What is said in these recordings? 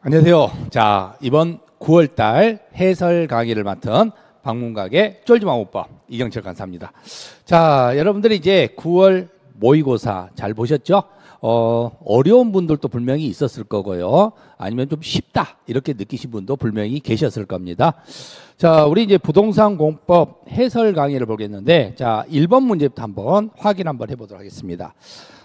안녕하세요. 자, 이번 9월달 해설 강의를 맡은 방문각의 쫄지마법법 이경철 강사입니다. 자, 여러분들이 이제 9월 모의고사 잘 보셨죠? 어려운 분들도 분명히 있었을 거고요. 아니면 좀 쉽다 이렇게 느끼신 분도 분명히 계셨을 겁니다. 자, 우리 이제 부동산 공법 해설 강의를 보겠는데, 자, 1번 문제부터 한번 확인 한번 해보도록 하겠습니다.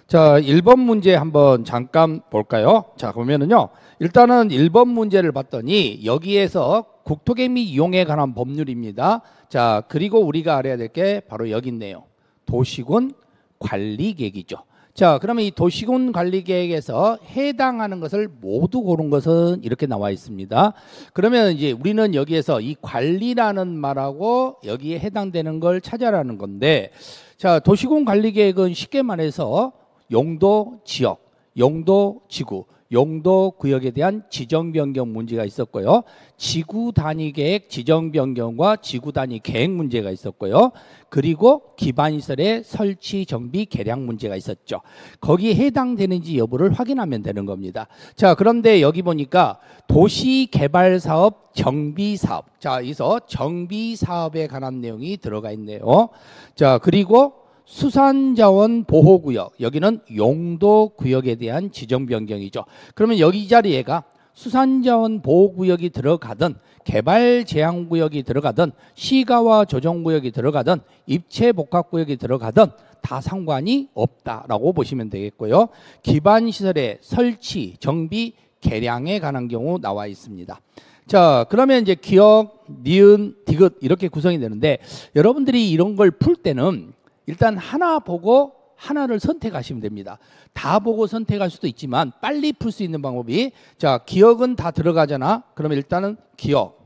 자, 1번 문제 한번 잠깐 볼까요? 자, 보면은요, 일단은 1번 문제를 봤더니 여기에서 국토개 및 이용에 관한 법률입니다. 자, 그리고 우리가 알아야 될 게 바로 여기 있네요. 도시군 관리계획이죠. 자, 그러면 이 도시군 관리계획에서 해당하는 것을 모두 고른 것은 이렇게 나와 있습니다. 그러면 이제 우리는 여기에서 이 관리라는 말하고 여기에 해당되는 걸 찾아라는 건데, 자, 도시군 관리계획은 쉽게 말해서 용도 지역, 용도 지구, 용도 구역에 대한 지정 변경 문제가 있었고요. 지구 단위 계획 지정 변경과 지구 단위 계획 문제가 있었고요. 그리고 기반 시설의 설치 정비 개량 문제가 있었죠. 거기에 해당되는지 여부를 확인하면 되는 겁니다. 자, 그런데 여기 보니까 도시 개발 사업 정비 사업. 자, 여기서 정비 사업에 관한 내용이 들어가 있네요. 자, 그리고 수산자원 보호구역, 여기는 용도구역에 대한 지정 변경이죠. 그러면 여기 자리에가 수산자원 보호구역이 들어가든 개발제한구역이 들어가든 시가와 조정구역이 들어가든 입체복합구역이 들어가든 다 상관이 없다라고 보시면 되겠고요. 기반시설의 설치, 정비, 개량에 관한 경우 나와 있습니다. 자, 그러면 이제 기역, 니은, 디귿 이렇게 구성이 되는데, 여러분들이 이런 걸 풀 때는 일단 하나 보고 하나를 선택하시면 됩니다. 다 보고 선택할 수도 있지만 빨리 풀 수 있는 방법이, 자, 기억은 다 들어가잖아. 그러면 일단은 기억.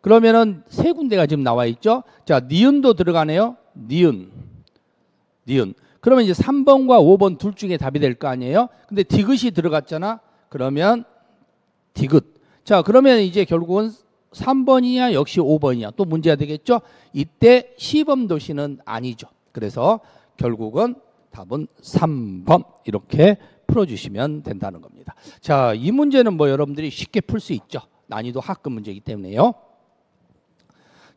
그러면은 세 군데가 지금 나와 있죠. 자, 니은도 들어가네요. 니은. 그러면 이제 3번과 5번 둘 중에 답이 될 거 아니에요. 근데 디귿이 들어갔잖아. 그러면 디귿. 자, 그러면 이제 결국은 3번이냐 역시 5번이냐 또 문제가 되겠죠. 이때 시범 도시는 아니죠. 그래서 결국은 답은 3번 이렇게 풀어주시면 된다는 겁니다. 자, 이 문제는 뭐 여러분들이 쉽게 풀 수 있죠. 난이도 하급 문제이기 때문에요.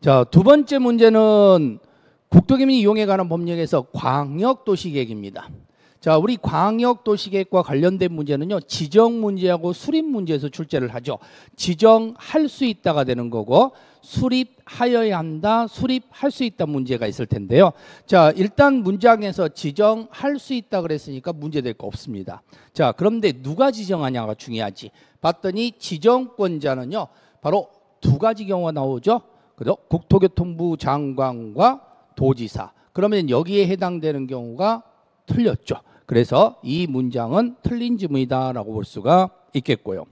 자, 두 번째 문제는 국토개 및 이용에 관한 법령에서 광역도시계획입니다. 자, 우리 광역도시계획과 관련된 문제는요, 지정 문제하고 수립 문제에서 출제를 하죠. 지정할 수 있다가 되는 거고, 수립하여야 한다, 수립할 수 있다 문제가 있을 텐데요. 자, 일단 문장에서 지정할 수 있다 그랬으니까 문제될 거 없습니다. 자, 그런데 누가 지정하냐가 중요하지. 봤더니 지정권자는요, 바로 두 가지 경우가 나오죠. 그죠? 국토교통부 장관과 도지사. 그러면 여기에 해당되는 경우가 틀렸죠. 그래서 이 문장은 틀린 지문이다라고 볼 수가 있겠고요.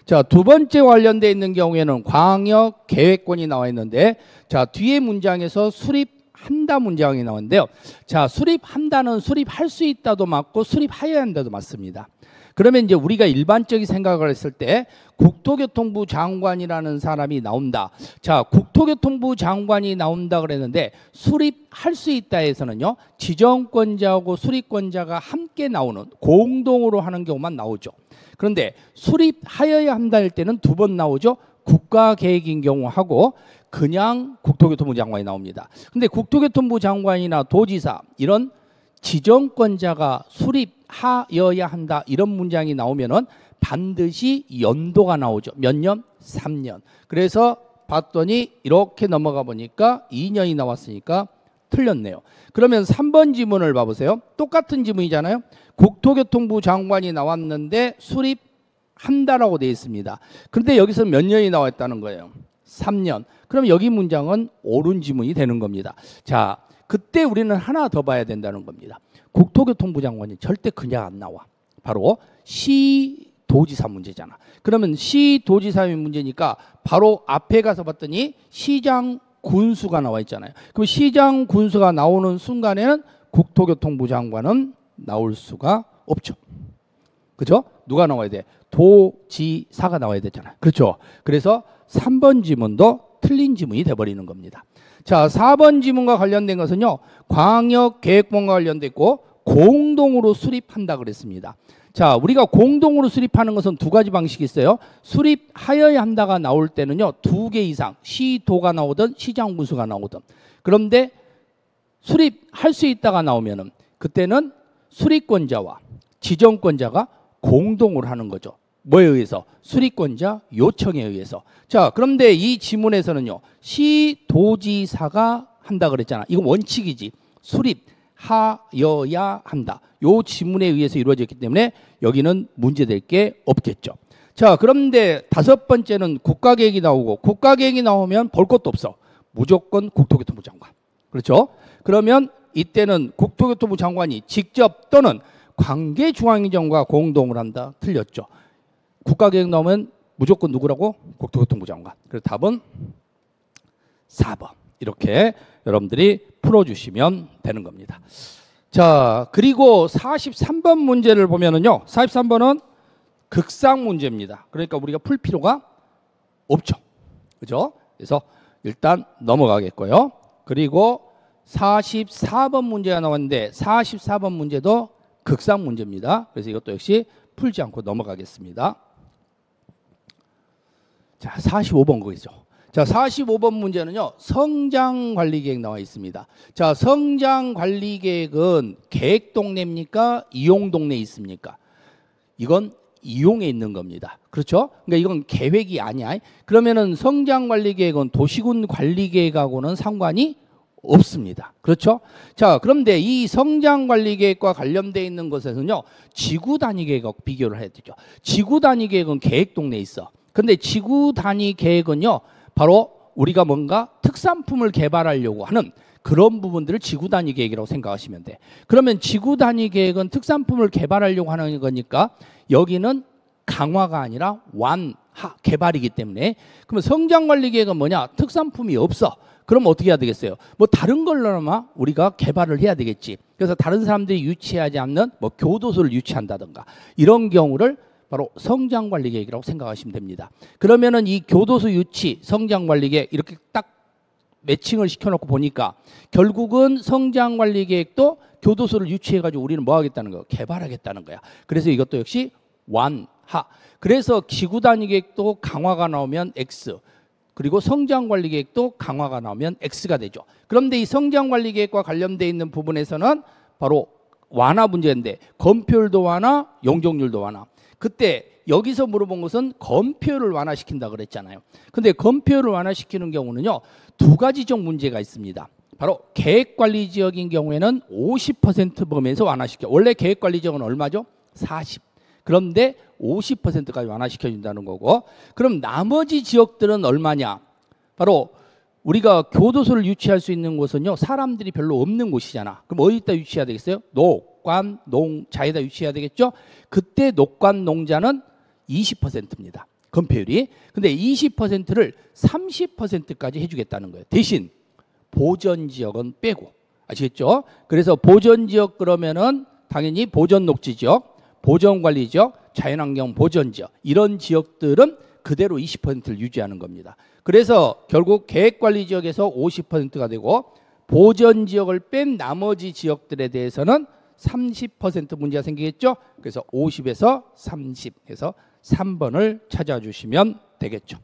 자, 두 번째 관련되어 있는 경우에는 광역 계획권이 나와 있는데, 자, 뒤에 문장에서 수립한다 문장이 나오는데요. 자, 수립한다는 수립할 수 있다도 맞고 수립하여야 한다도 맞습니다. 그러면 이제 우리가 일반적인 생각을 했을 때 국토교통부 장관이라는 사람이 나온다. 자, 국토교통부 장관이 나온다 그랬는데 수립할 수 있다에서는요, 지정권자하고 수립권자가 함께 나오는 공동으로 하는 경우만 나오죠. 그런데 수립하여야 한다 할 때는 두 번 나오죠. 국가계획인 경우 하고 그냥 국토교통부 장관이 나옵니다. 근데 국토교통부 장관이나 도지사 이런 지정권자가 수립하여야 한다 이런 문장이 나오면은 반드시 연도가 나오죠. 몇 년? 3년. 그래서 봤더니 이렇게 넘어가 보니까 2년이 나왔으니까 틀렸네요. 그러면 3번 지문을 봐보세요. 똑같은 지문이잖아요. 국토교통부 장관이 나왔는데 수립한다라고 되어 있습니다. 그런데 여기서 몇 년이 나와 있다는 거예요. 3년. 그럼 여기 문장은 옳은 지문이 되는 겁니다. 자, 그때 우리는 하나 더 봐야 된다는 겁니다. 국토교통부 장관이 절대 그냥 안 나와. 바로 시도지사 문제잖아. 그러면 시도지사의 문제니까 바로 앞에 가서 봤더니 시장 군수가 나와 있잖아요. 그럼 시장 군수가 나오는 순간에는 국토교통부 장관은 나올 수가 없죠. 그죠? 누가 나와야 돼? 도지사가 나와야 되잖아요. 그렇죠? 그래서 3번 지문도 틀린 지문이 돼버리는 겁니다. 자, 4번 지문과 관련된 것은요, 광역계획법과 관련돼 있고 공동으로 수립한다 그랬습니다. 자, 우리가 공동으로 수립하는 것은 두 가지 방식이 있어요. 수립하여야 한다가 나올 때는요, 두 개 이상, 시도가 나오든 시장군수가 나오든. 그런데 수립할 수 있다가 나오면은 그때는 수립권자와 지정권자가 공동으로 하는 거죠. 뭐에 의해서? 수립권자 요청에 의해서. 자, 그런데 이 지문에서는요, 시도지사가 한다 그랬잖아. 이건 원칙이지. 수립하여야 한다. 요 지문에 의해서 이루어졌기 때문에 여기는 문제될 게 없겠죠. 자, 그런데 다섯 번째는 국가계획이 나오고, 국가계획이 나오면 볼 것도 없어. 무조건 국토교통부 장관. 그렇죠? 그러면 이때는 국토교통부 장관이 직접 또는 관계중앙행정과 공동을 한다. 틀렸죠. 국가계획 나오면 무조건 누구라고? 국토교통부 장관. 그래서 답은 4번. 이렇게 여러분들이 풀어주시면 되는 겁니다. 자, 그리고 43번 문제를 보면은요, 43번은 극상 문제입니다. 그러니까 우리가 풀 필요가 없죠. 그죠? 그래서 일단 넘어가겠고요. 그리고 44번 문제가 나왔는데 44번 문제도 극상 문제입니다. 그래서 이것도 역시 풀지 않고 넘어가겠습니다. 자, 45번 거기죠. 자, 45번 문제는요, 성장관리계획 나와 있습니다. 자, 성장관리계획은 계획동네입니까? 이용동네에 있습니까? 이건 이용에 있는 겁니다. 그렇죠? 그러니까 이건 계획이 아니야. 그러면은 성장관리계획은 도시군관리계획하고는 상관이 없습니다. 그렇죠? 자, 그런데 이 성장관리계획과 관련되어 있는 것에서는요, 지구단위계획하고 비교를 해야 되죠. 지구단위계획은 계획동네에 있어. 근데 지구단위계획은요, 바로 우리가 뭔가 특산품을 개발하려고 하는 그런 부분들을 지구단위 계획이라고 생각하시면 돼. 그러면 지구단위 계획은 특산품을 개발하려고 하는 거니까 여기는 강화가 아니라 완화, 개발이기 때문에. 그러면 성장관리 계획은 뭐냐? 특산품이 없어. 그럼 어떻게 해야 되겠어요? 뭐 다른 걸로나마 우리가 개발을 해야 되겠지. 그래서 다른 사람들이 유치하지 않는 뭐 교도소를 유치한다든가 이런 경우를 바로 성장관리계획이라고 생각하시면 됩니다. 그러면은 이 교도소 유치, 성장관리계획 이렇게 딱 매칭을 시켜놓고 보니까 결국은 성장관리계획도 교도소를 유치해가지고 우리는 뭐 하겠다는 거야? 개발하겠다는 거야. 그래서 이것도 역시 완화. 그래서 지구단위계획도 강화가 나오면 X, 그리고 성장관리계획도 강화가 나오면 X가 되죠. 그런데 이 성장관리계획과 관련되어 있는 부분에서는 바로 완화 문제인데 건폐율도 완화, 용적률도 완화. 그때 여기서 물어본 것은 건폐율을 완화시킨다 그랬잖아요. 근데 건폐율을 완화시키는 경우는요, 두 가지적 문제가 있습니다. 바로 계획관리지역인 경우에는 50% 범위에서 완화시켜. 원래 계획관리지역은 얼마죠? 40. 그런데 50%까지 완화시켜준다는 거고, 그럼 나머지 지역들은 얼마냐? 바로 우리가 교도소를 유치할 수 있는 곳은요, 사람들이 별로 없는 곳이잖아. 그럼 어디다 유치해야 되겠어요? 녹관, 농자에다 유치해야 되겠죠? 그때 녹관, 농자는 20%입니다. 건폐율이. 근데 20%를 30%까지 해주겠다는 거예요. 대신 보전지역은 빼고. 아시겠죠? 그래서 보전지역 그러면은 당연히 보전녹지지역, 보전관리지역, 자연환경 보전지역 이런 지역들은 그대로 20%를 유지하는 겁니다. 그래서 결국 계획관리지역에서 50%가 되고 보전지역을 뺀 나머지 지역들에 대해서는 30% 문제가 생기겠죠. 그래서 50에서 30 해서 3번을 찾아주시면 되겠죠.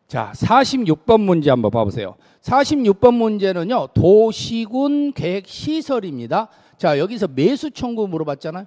자, 46번 문제 한번 봐보세요. 46번 문제는요, 도시군 계획시설입니다. 자, 여기서 매수 청구 물어봤잖아요.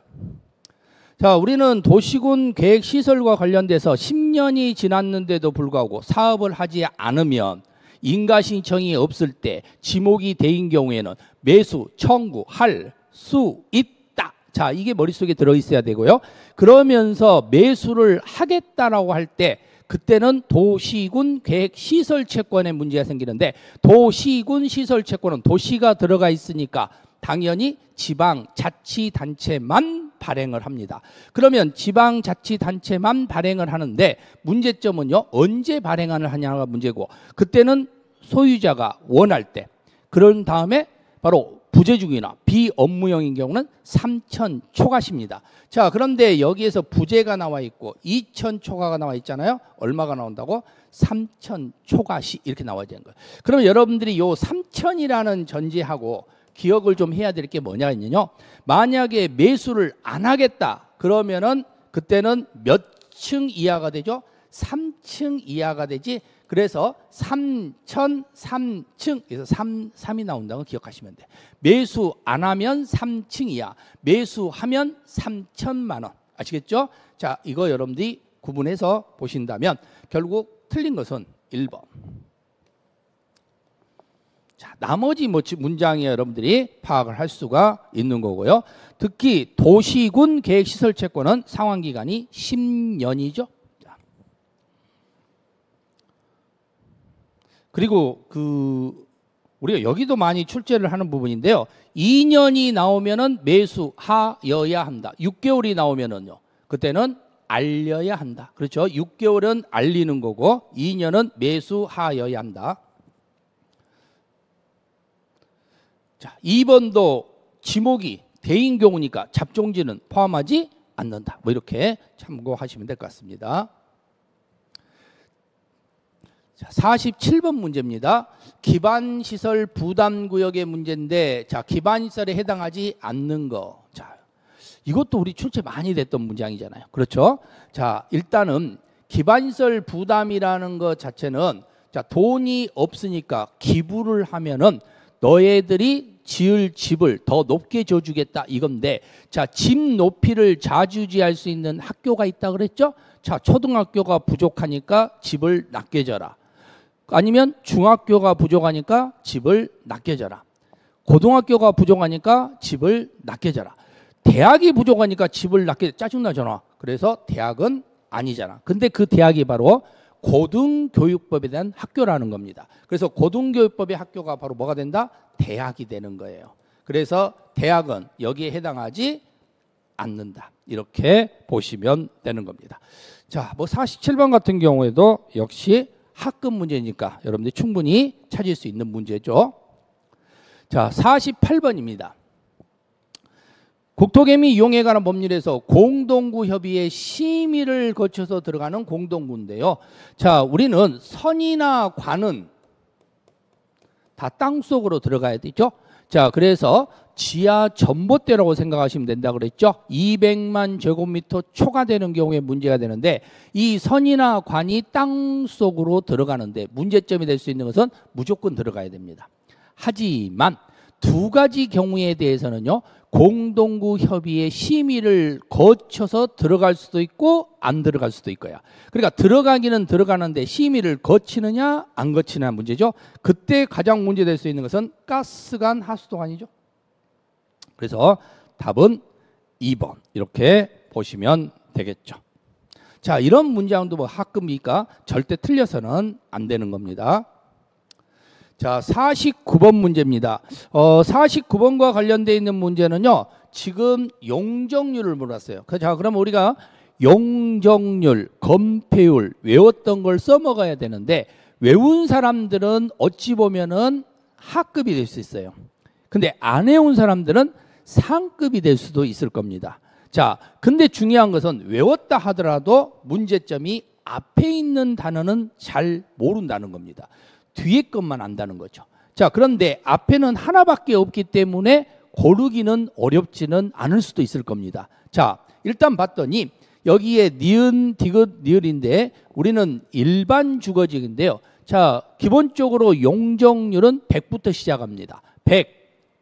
자, 우리는 도시군 계획시설과 관련돼서 10년이 지났는데도 불구하고 사업을 하지 않으면 인가신청이 없을 때 지목이 대인 경우에는 매수 청구할 수 있다. 자, 이게 머릿속에 들어있어야 되고요. 그러면서 매수를 하겠다라고 할 때 그때는 도시군 계획시설 채권에 문제가 생기는데, 도시군 시설 채권은 도시가 들어가 있으니까 당연히 지방자치단체만 발행을 합니다. 그러면 지방자치단체만 발행을 하는데 문제점은요, 언제 발행을 하냐가 문제고, 그때는 소유자가 원할 때, 그런 다음에 바로 부재중이나 비업무용인 경우는 3천 초과시입니다. 자, 그런데 여기에서 부재가 나와 있고 2천 초과가 나와 있잖아요. 얼마가 나온다고? 3천 초과시 이렇게 나와야 되는 거예요. 그러면 여러분들이 요 3천이라는 전제하고 기억을 좀 해야 될 게 뭐냐면요. 만약에 매수를 안 하겠다 그러면은 그때는 몇 층 이하가 되죠? 3층 이하가 되지. 그래서 3천 3층 그래서 3이 나온다는 거 기억하시면 돼. 매수 안 하면 3층 이하, 매수하면 3천만 원. 아시겠죠? 자, 이거 여러분들이 구분해서 보신다면 결국 틀린 것은 1번. 자, 나머지 문장에 여러분들이 파악을 할 수가 있는 거고요. 특히 도시군 계획시설 채권은 상환기간이 10년이죠. 그리고 우리가 여기도 많이 출제를 하는 부분인데요. 2년이 나오면은 매수하여야 한다. 6개월이 나오면은요. 그때는 알려야 한다. 그렇죠? 6개월은 알리는 거고 2년은 매수하여야 한다. 자, 2번도 지목이 대인 경우니까 잡종지는 포함하지 않는다. 뭐 이렇게 참고하시면 될 것 같습니다. 자, 47번 문제입니다. 기반시설 부담구역의 문제인데, 자, 기반시설에 해당하지 않는 거. 자, 이것도 우리 출제 많이 됐던 문장이잖아요. 그렇죠? 자, 일단은 기반시설 부담이라는 것 자체는, 자, 돈이 없으니까 기부를 하면은 너희들이 지을 집을 더 높게 줘주겠다 이건데, 자, 집 높이를 좌지우지할 수 있는 학교가 있다 그랬죠? 자, 초등학교가 부족하니까 집을 낮게 줘라. 아니면 중학교가 부족하니까 집을 낮게 줘라. 고등학교가 부족하니까 집을 낮게 줘라. 대학이 부족하니까 집을 낮게, 짜증나잖아. 그래서 대학은 아니잖아. 근데 그 대학이 바로 고등교육법에 대한 학교라는 겁니다. 그래서 고등교육법의 학교가 바로 뭐가 된다? 대학이 되는 거예요. 그래서 대학은 여기에 해당하지 않는다. 이렇게 보시면 되는 겁니다. 자, 뭐 47번 같은 경우에도 역시 학급 문제니까 여러분들이 충분히 찾을 수 있는 문제죠. 자, 48번입니다. 국토개미 이용에 관한 법률에서 공동구 협의의 심의를 거쳐서 들어가는 공동구인데요. 자, 우리는 선이나 관은 다 땅속으로 들어가야 되죠. 자, 그래서 지하 전봇대라고 생각하시면 된다 그랬죠. 200만 제곱미터 초과되는 경우에 문제가 되는데, 이 선이나 관이 땅속으로 들어가는데 문제점이 될 수 있는 것은 무조건 들어가야 됩니다. 하지만 두 가지 경우에 대해서는요, 공동구 협의의 심의를 거쳐서 들어갈 수도 있고 안 들어갈 수도 있고요. 그러니까 들어가기는 들어가는데 심의를 거치느냐 안 거치느냐 문제죠. 그때 가장 문제될 수 있는 것은 가스관, 하수도관이죠. 그래서 답은 2번 이렇게 보시면 되겠죠. 자, 이런 문장도 뭐 학급이니까 절대 틀려서는 안 되는 겁니다. 자, 49번 문제입니다. 49번과 관련되어 있는 문제는요, 지금 용적률을 물었어요. 자, 그럼 우리가 용적률, 건폐율 외웠던 걸 써먹어야 되는데, 외운 사람들은 어찌 보면은 하급이 될 수 있어요. 근데 안 외운 사람들은 상급이 될 수도 있을 겁니다. 자, 근데 중요한 것은 외웠다 하더라도 문제점이 앞에 있는 단어는 잘 모른다는 겁니다. 뒤에 것만 안다는 거죠. 자, 그런데 앞에는 하나밖에 없기 때문에 고르기는 어렵지는 않을 수도 있을 겁니다. 자, 일단 봤더니 여기에 니은, 디귿, 리을인데 우리는 일반 주거지인데요. 자, 기본적으로 용적률은 100부터 시작합니다. 100,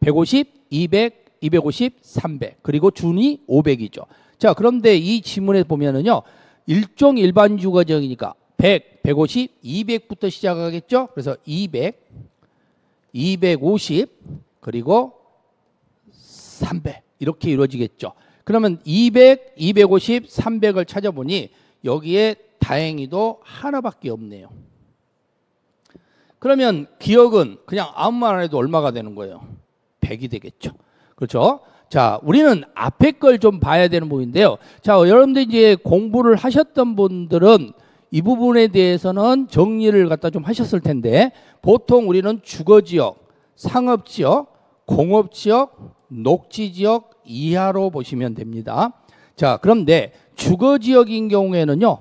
150, 200, 250, 300 그리고 준이 500이죠. 자, 그런데 이 지문에 보면은요, 일종 일반 주거지이니까 100, 150, 200부터 시작하겠죠. 그래서 200, 250 그리고 300 이렇게 이루어지겠죠. 그러면 200, 250, 300을 찾아보니 여기에 다행히도 하나밖에 없네요. 그러면 기억은 그냥 아무만 안 해도 얼마가 되는 거예요? 100이 되겠죠. 그렇죠? 자, 우리는 앞에 걸 좀 봐야 되는 부분인데요. 자, 여러분들 이제 공부를 하셨던 분들은 이 부분에 대해서는 정리를 갖다 좀 하셨을 텐데, 보통 우리는 주거지역, 상업지역, 공업지역, 녹지지역 이하로 보시면 됩니다. 자, 그런데 주거지역인 경우에는요,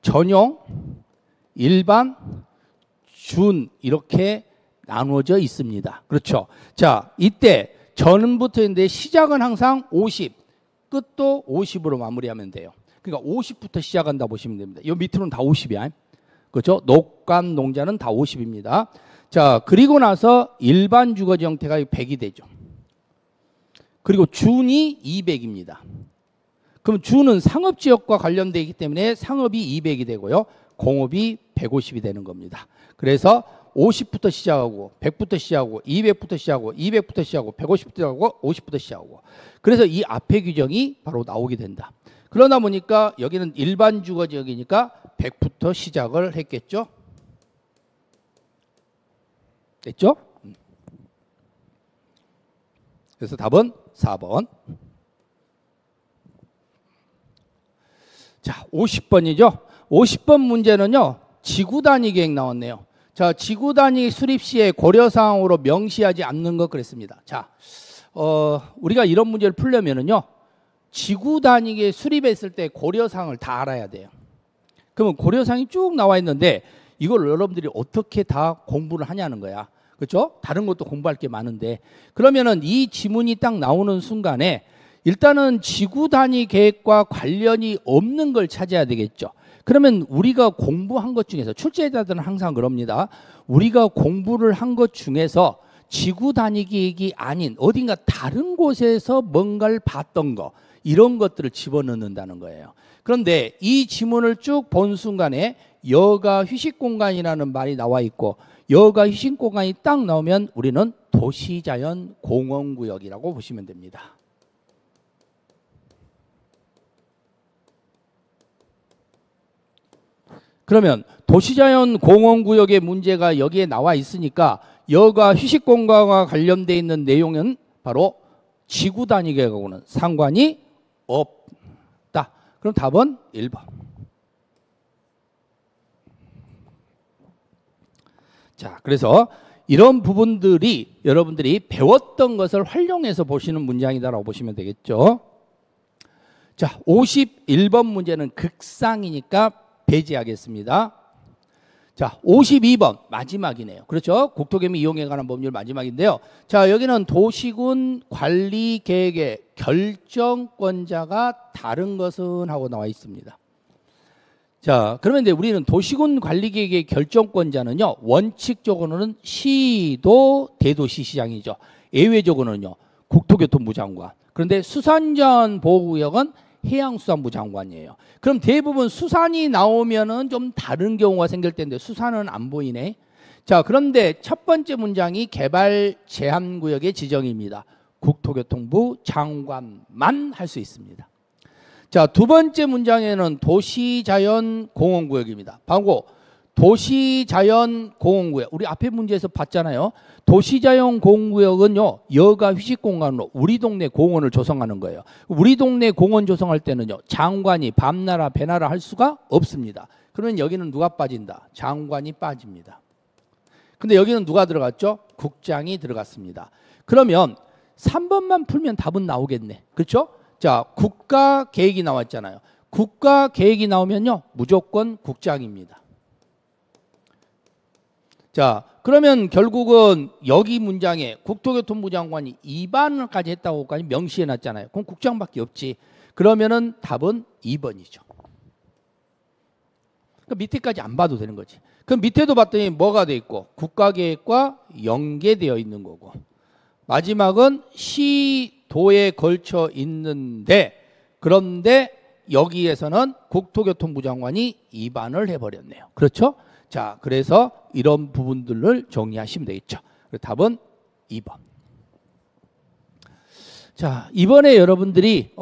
전용, 일반, 준 이렇게 나누어져 있습니다. 그렇죠. 자, 이때 전부터인데 시작은 항상 50, 끝도 50으로 마무리하면 돼요. 그러니까 50부터 시작한다 보시면 됩니다. 이 밑으로는 다 50이야. 그렇죠? 녹감 농자는 다 50입니다. 자, 그리고 나서 일반 주거지 형태가 100이 되죠. 그리고 준이 200입니다. 그럼 준은 상업지역과 관련되어 있기 때문에 상업이 200이 되고요. 공업이 150이 되는 겁니다. 그래서 50부터 시작하고 100부터 시작하고 200부터 시작하고 200부터 시작하고 150부터 시작하고 50부터 시작하고 그래서 이 앞에 규정이 바로 나오게 된다. 그러다 보니까 여기는 일반 주거지역이니까 100부터 시작을 했겠죠. 됐죠? 그래서 답은 4번. 자, 50번이죠. 50번 문제는요. 지구 단위 계획 나왔네요. 자, 지구 단위 수립 시에 고려사항으로 명시하지 않는 것 그랬습니다. 자, 우리가 이런 문제를 풀려면은요. 지구 단위 계획 수립했을 때 고려사항을 다 알아야 돼요. 그러면 고려사항이 쭉 나와 있는데 이걸 여러분들이 어떻게 다 공부를 하냐는 거야. 그렇죠? 다른 것도 공부할 게 많은데 그러면은 이 지문이 딱 나오는 순간에 일단은 지구 단위 계획과 관련이 없는 걸 찾아야 되겠죠. 그러면 우리가 공부한 것 중에서 출제자들은 항상 그럽니다. 우리가 공부를 한 것 중에서 지구 단위 계획이 아닌 어딘가 다른 곳에서 뭔가를 봤던 거 이런 것들을 집어넣는다는 거예요. 그런데 이 지문을 쭉 본 순간에 여가 휴식 공간이라는 말이 나와 있고 여가 휴식 공간이 딱 나오면 우리는 도시자연 공원구역이라고 보시면 됩니다. 그러면 도시자연 공원구역의 문제가 여기에 나와 있으니까 여가 휴식 공간과 관련되어 있는 내용은 바로 지구 단위 계획하고는 상관이 없다. 그럼 답은 1번. 자, 그래서 이런 부분들이 여러분들이 배웠던 것을 활용해서 보시는 문장이다라고 보시면 되겠죠. 자, 51번 문제는 극상이니까 배제하겠습니다. 자, 52번 마지막이네요. 그렇죠? 국토개미 이용에 관한 법률 마지막인데요. 자, 여기는 도시군 관리 계획의 결정권자가 다른 것은 하고 나와 있습니다. 자, 그러면 이제 우리는 도시군 관리 계획의 결정권자는요, 원칙적으로는 시도 대도시시장이죠. 예외적으로는요, 국토교통부 장관. 그런데 수산자원 보호구역은 해양수산부 장관이에요. 그럼 대부분 수산이 나오면은 좀 다른 경우가 생길 텐데 수산은 안 보이네. 자, 그런데 첫 번째 문장이 개발 제한 구역의 지정입니다. 국토교통부 장관만 할 수 있습니다. 자, 두 번째 문장에는 도시자연공원구역입니다. 바로 도시자연공원구역. 우리 앞에 문제에서 봤잖아요. 도시자연공원구역은요, 여가 휴식공간으로 우리 동네 공원을 조성하는 거예요. 우리 동네 공원 조성할 때는요, 장관이 밤나라 배나라 할 수가 없습니다. 그러면 여기는 누가 빠진다? 장관이 빠집니다. 근데 여기는 누가 들어갔죠? 국장이 들어갔습니다. 그러면 3번만 풀면 답은 나오겠네. 그렇죠? 자, 국가계획이 나왔잖아요. 국가계획이 나오면요, 무조건 국장입니다. 자, 그러면 결국은 여기 문장에 국토교통부 장관이 입안까지 했다고까지 명시해 놨잖아요. 그럼 국장밖에 없지. 그러면은 답은 2번이죠. 그러니까 밑에까지 안 봐도 되는 거지. 그럼 밑에도 봤더니 뭐가 돼 있고 국가계획과 연계되어 있는 거고 마지막은 시도에 걸쳐 있는데 그런데 여기에서는 국토교통부 장관이 입안을 해버렸네요. 그렇죠? 자, 그래서 이런 부분들을 정리하시면 되겠죠. 답은 2번. 자, 이번에 여러분들이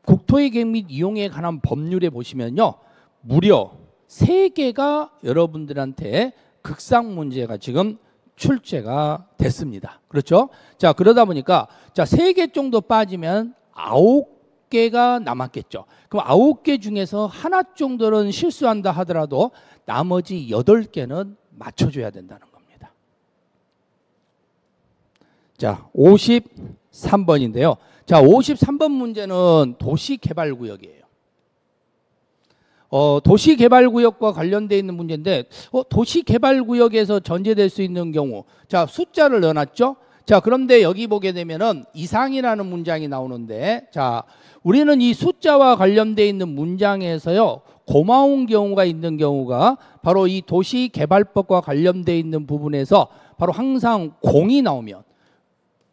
국토의 계획 및 이용에 관한 법률에 보시면요, 무려 3개가 여러분들한테 극상 문제가 지금 출제가 됐습니다. 그렇죠? 자, 그러다 보니까 자, 3개 정도 빠지면 9개가 남았겠죠. 그럼 9개 중에서 하나 정도는 실수한다 하더라도 나머지 8개는 맞춰줘야 된다는 겁니다. 자, 53번인데요. 자, 53번 문제는 도시개발구역이에요. 도시개발구역과 관련되어 있는 문제인데 도시개발구역에서 전제될 수 있는 경우 자 숫자를 넣어놨죠. 자 그런데 여기 보게 되면은 이상이라는 문장이 나오는데 자 우리는 이 숫자와 관련되어 있는 문장에서요 고마운 경우가 있는 경우가 바로 이 도시개발법과 관련되어 있는 부분에서 바로 항상 공이 나오면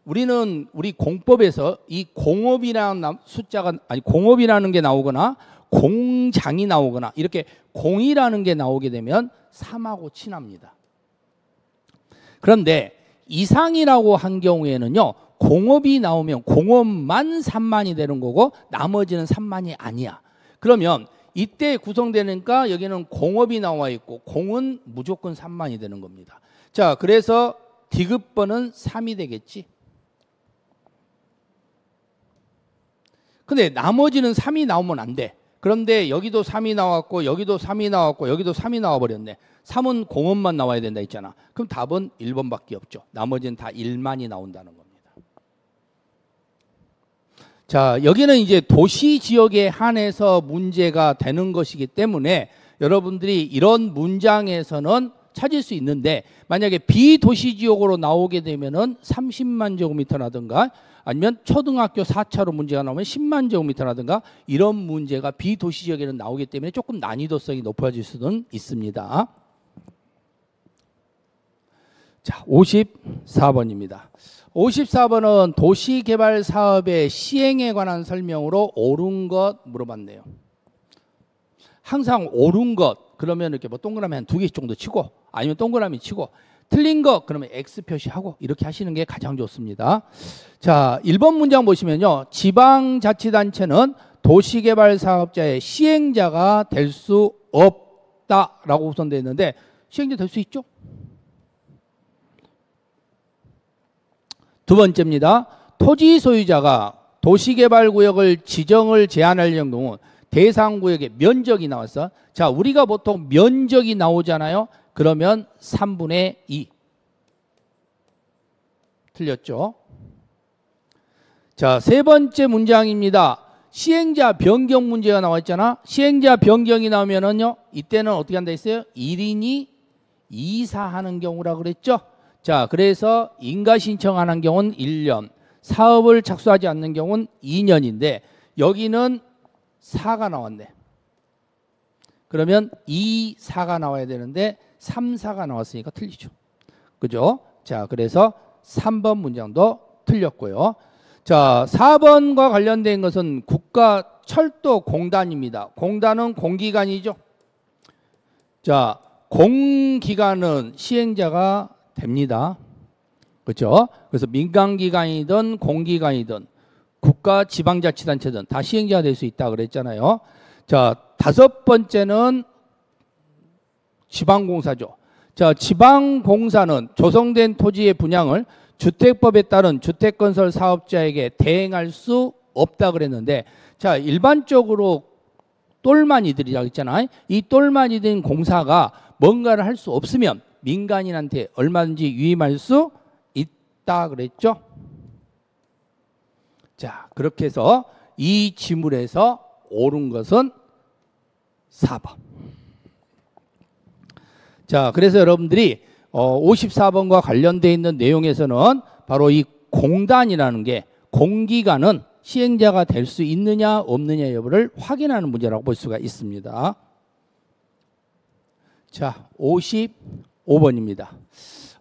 우리 공법에서 이 공업이라는 숫자가 아니 공업이라는 게 나오거나 공장이 나오거나 이렇게 공이라는 게 나오게 되면 3하고 친합니다. 그런데 이상이라고 한 경우에는요 공업이 나오면 공업만 3만이 되는 거고 나머지는 3만이 아니야. 그러면 이때 구성되니까 여기는 공업이 나와 있고 공은 무조건 3만이 되는 겁니다. 자 그래서 디귿번은 3이 되겠지. 근데 나머지는 3이 나오면 안 돼. 그런데 여기도 3이 나왔고 여기도 3이 나왔고 여기도 3이 나와버렸네. 3은 공업만 나와야 된다 했잖아. 그럼 답은 1번밖에 없죠. 나머지는 다 1만이 나온다는 겁니다. 자 여기는 이제 도시 지역에 한해서 문제가 되는 것이기 때문에 여러분들이 이런 문장에서는 찾을 수 있는데 만약에 비도시 지역으로 나오게 되면은 30만 제곱미터라든가 아니면 초등학교 4차로 문제가 나오면 10만 제곱미터라든가 이런 문제가 비도시 지역에는 나오기 때문에 조금 난이도성이 높아질 수는 있습니다. 자, 54번입니다. 54번은 도시개발 사업의 시행에 관한 설명으로 옳은 것 물어봤네요. 항상 옳은 것 그러면 이렇게 뭐 동그라미 한 2개 정도 치고 아니면 동그라미 치고 틀린 것 그러면 X 표시하고 이렇게 하시는 게 가장 좋습니다. 자, 1번 문장 보시면요. 지방자치단체는 도시개발 사업자의 시행자가 될 수 없다라고 우선 되어 있는데 시행자 될 수 있죠? 두 번째입니다. 토지 소유자가 도시개발구역을 지정을 제한하려는 경우 대상 구역의 면적이 나왔어. 자, 우리가 보통 면적이 나오잖아요. 그러면 3분의 2. 틀렸죠? 자, 세 번째 문장입니다. 시행자 변경 문제가 나왔잖아. 시행자 변경이 나오면은요, 이때는 어떻게 한다 했어요? 1인이 이사하는 경우라 그랬죠? 자, 그래서 인가 신청하는 경우는 1년, 사업을 착수하지 않는 경우는 2년인데 여기는 4가 나왔네. 그러면 2, 4가 나와야 되는데 3, 4가 나왔으니까 틀리죠. 그죠? 자, 그래서 3번 문장도 틀렸고요. 자, 4번과 관련된 것은 국가철도공단입니다. 공단은 공기관이죠. 자, 공기관은 시행자가 됩니다. 그렇죠? 그래서 민간기관이든 공기관이든 국가 지방자치단체든 다 시행자가 될 수 있다 그랬잖아요. 자, 5번째는 지방공사죠. 자, 지방공사는 조성된 토지의 분양을 주택법에 따른 주택건설 사업자에게 대행할 수 없다 그랬는데 자, 일반적으로 똘마니들이라고 했잖아요. 이 똘마니들 공사가 뭔가를 할 수 없으면 민간인한테 얼마든지 위임할 수 있다 그랬죠. 자, 그렇게 해서 이 지문에서 옳은 것은 4번. 자, 그래서 여러분들이 54번과 관련되어 있는 내용에서는 바로 이 공단이라는 게 공기관은 시행자가 될 수 있느냐 없느냐 여부를 확인하는 문제라고 볼 수가 있습니다. 자, 55번입니다.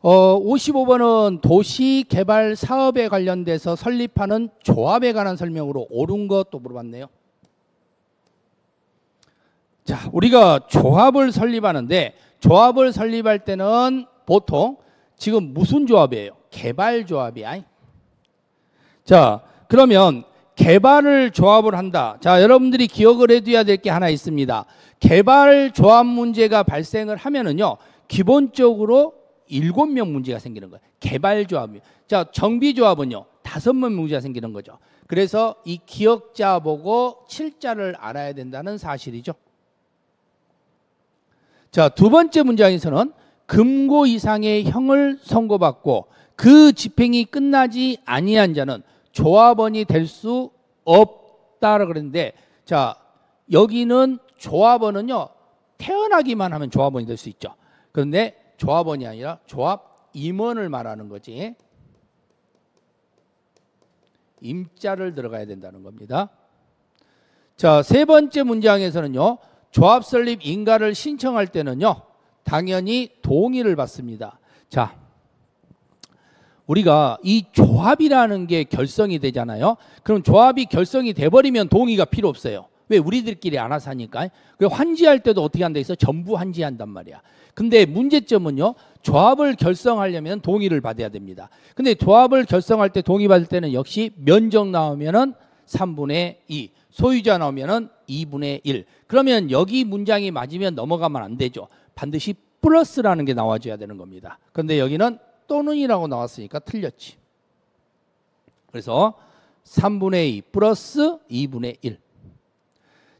55번은 도시개발 사업에 관련돼서 설립하는 조합에 관한 설명으로 옳은 것도 물어봤네요. 자, 우리가 조합을 설립하는데 조합을 설립할 때는 보통 지금 무슨 조합이에요? 개발조합이야. 자, 그러면 개발을 조합을 한다. 자, 여러분들이 기억을 해둬야 될 게 하나 있습니다. 개발 조합 문제가 발생을 하면은요, 기본적으로 7명 문제가 생기는 거예요. 개발 조합이. 자, 정비 조합은요, 5명 문제가 생기는 거죠. 그래서 이 기억자 보고 7자를 알아야 된다는 사실이죠. 자, 두 번째 문장에서는 금고 이상의 형을 선고받고 그 집행이 끝나지 아니한 자는 조합원이 될 수 없다라고 그랬는데, 자, 여기는 조합원은요, 태어나기만 하면 조합원이 될 수 있죠. 그런데 조합원이 아니라 조합 임원을 말하는 거지. 임자를 들어가야 된다는 겁니다. 자, 세 번째 문장에서는요, 조합 설립 인가를 신청할 때는요, 당연히 동의를 받습니다. 자, 우리가 이 조합이라는 게 결성이 되잖아요. 그럼 조합이 결성이 돼버리면 동의가 필요 없어요. 왜? 우리들끼리 알아서 하니까. 환지할 때도 어떻게 한다 해서 전부 환지한단 말이야. 근데 문제점은요, 조합을 결성하려면 동의를 받아야 됩니다. 근데 조합을 결성할 때 동의받을 때는 역시 면적 나오면은 3분의 2, 소유자 나오면은 2분의 1. 그러면 여기 문장이 맞으면 넘어가면 안 되죠. 반드시 플러스라는 게 나와줘야 되는 겁니다. 그런데 여기는 또는이라고 나왔으니까 틀렸지. 그래서 3분의 2 플러스 2분의 1.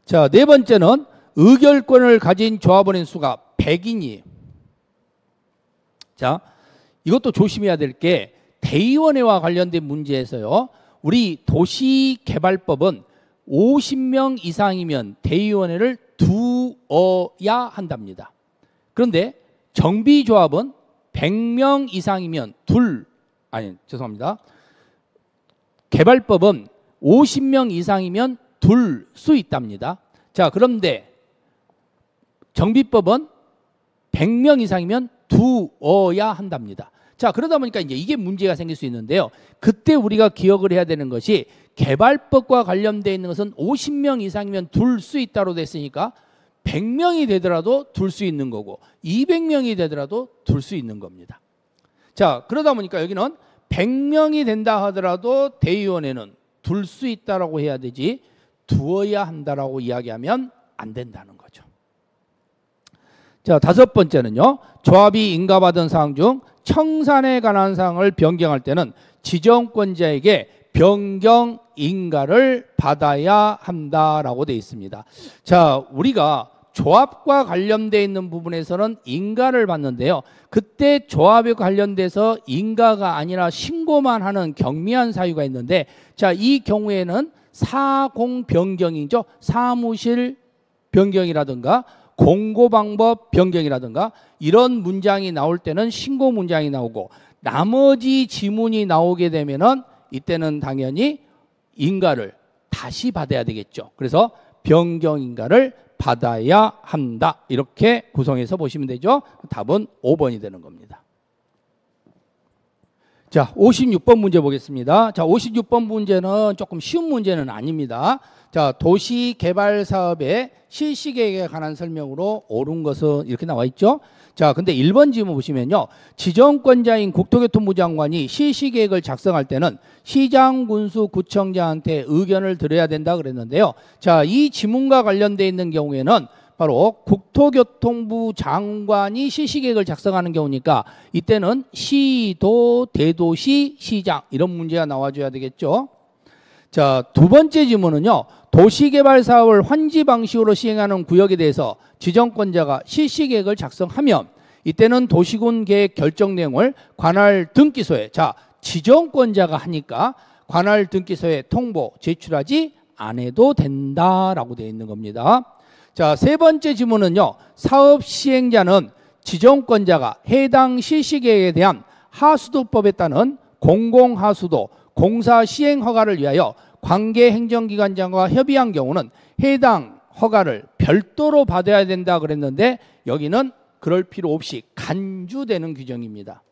자, 네 번째는 의결권을 가진 조합원의 수가 100인이에요. 자, 이것도 조심해야 될 게 대의원회와 관련된 문제에서요, 우리 도시개발법은 50명 이상이면 대의원회를 두어야 한답니다. 그런데 정비조합은 100명 이상이면 죄송합니다. 개발법은 50명 이상이면 둘 수 있답니다. 자, 그런데 정비법은 100명 이상이면 두어야 한답니다. 자, 그러다 보니까 이제 이게 문제가 생길 수 있는데요. 그때 우리가 기억을 해야 되는 것이 개발법과 관련되어 있는 것은 50명 이상이면 둘 수 있다로 됐으니까 100명이 되더라도 둘 수 있는 거고 200명이 되더라도 둘 수 있는 겁니다. 자, 그러다 보니까 여기는 100명이 된다 하더라도 대의원회는 둘 수 있다라고 해야 되지 두어야 한다라고 이야기하면 안 된다는 거죠. 자, 다섯 번째는요, 조합이 인가받은 사항 중 청산에 관한 사항을 변경할 때는 지정권자에게 변경 인가를 받아야 한다라고 되어 있습니다. 자, 우리가 조합과 관련되어 있는 부분에서는 인가를 받는데요, 그때 조합에 관련돼서 인가가 아니라 신고만 하는 경미한 사유가 있는데, 자, 이 경우에는 사공 변경이죠. 사무실 변경이라든가 공고방법 변경이라든가 이런 문장이 나올 때는 신고 문장이 나오고, 나머지 지문이 나오게 되면은 이때는 당연히 인가를 다시 받아야 되겠죠. 그래서 변경 인가를 받아야 한다, 이렇게 구성해서 보시면 되죠. 답은 5번이 되는 겁니다. 자, 56번 문제 보겠습니다. 자, 56번 문제는 조금 쉬운 문제는 아닙니다. 자, 도시개발사업의 실시계획에 관한 설명으로 옳은 것은 이렇게 나와 있죠. 자, 근데 1번 지문 보시면요, 지정권자인 국토교통부 장관이 실시계획을 작성할 때는 시장, 군수, 구청장한테 의견을 들어야 된다 그랬는데요. 자, 이 지문과 관련되어 있는 경우에는 바로 국토교통부 장관이 실시계획을 작성하는 경우니까 이때는 시도, 대도시, 시장 이런 문제가 나와줘야 되겠죠. 자, 두 번째 지문은요, 도시개발 사업을 환지 방식으로 시행하는 구역에 대해서 지정권자가 실시계획을 작성하면 이때는 도시군 계획 결정 내용을 관할 등기소에, 자, 지정권자가 하니까 관할 등기소에 통보 제출하지 않아도 된다라고 되어 있는 겁니다. 자, 세 번째 지문은요, 사업 시행자는 지정권자가 해당 실시계획에 대한 하수도법에 따른 공공하수도 공사 시행 허가를 위하여 관계 행정기관장과 협의한 경우는 해당 허가를 별도로 받아야 된다 그랬는데, 여기는 그럴 필요 없이 간주되는 규정입니다.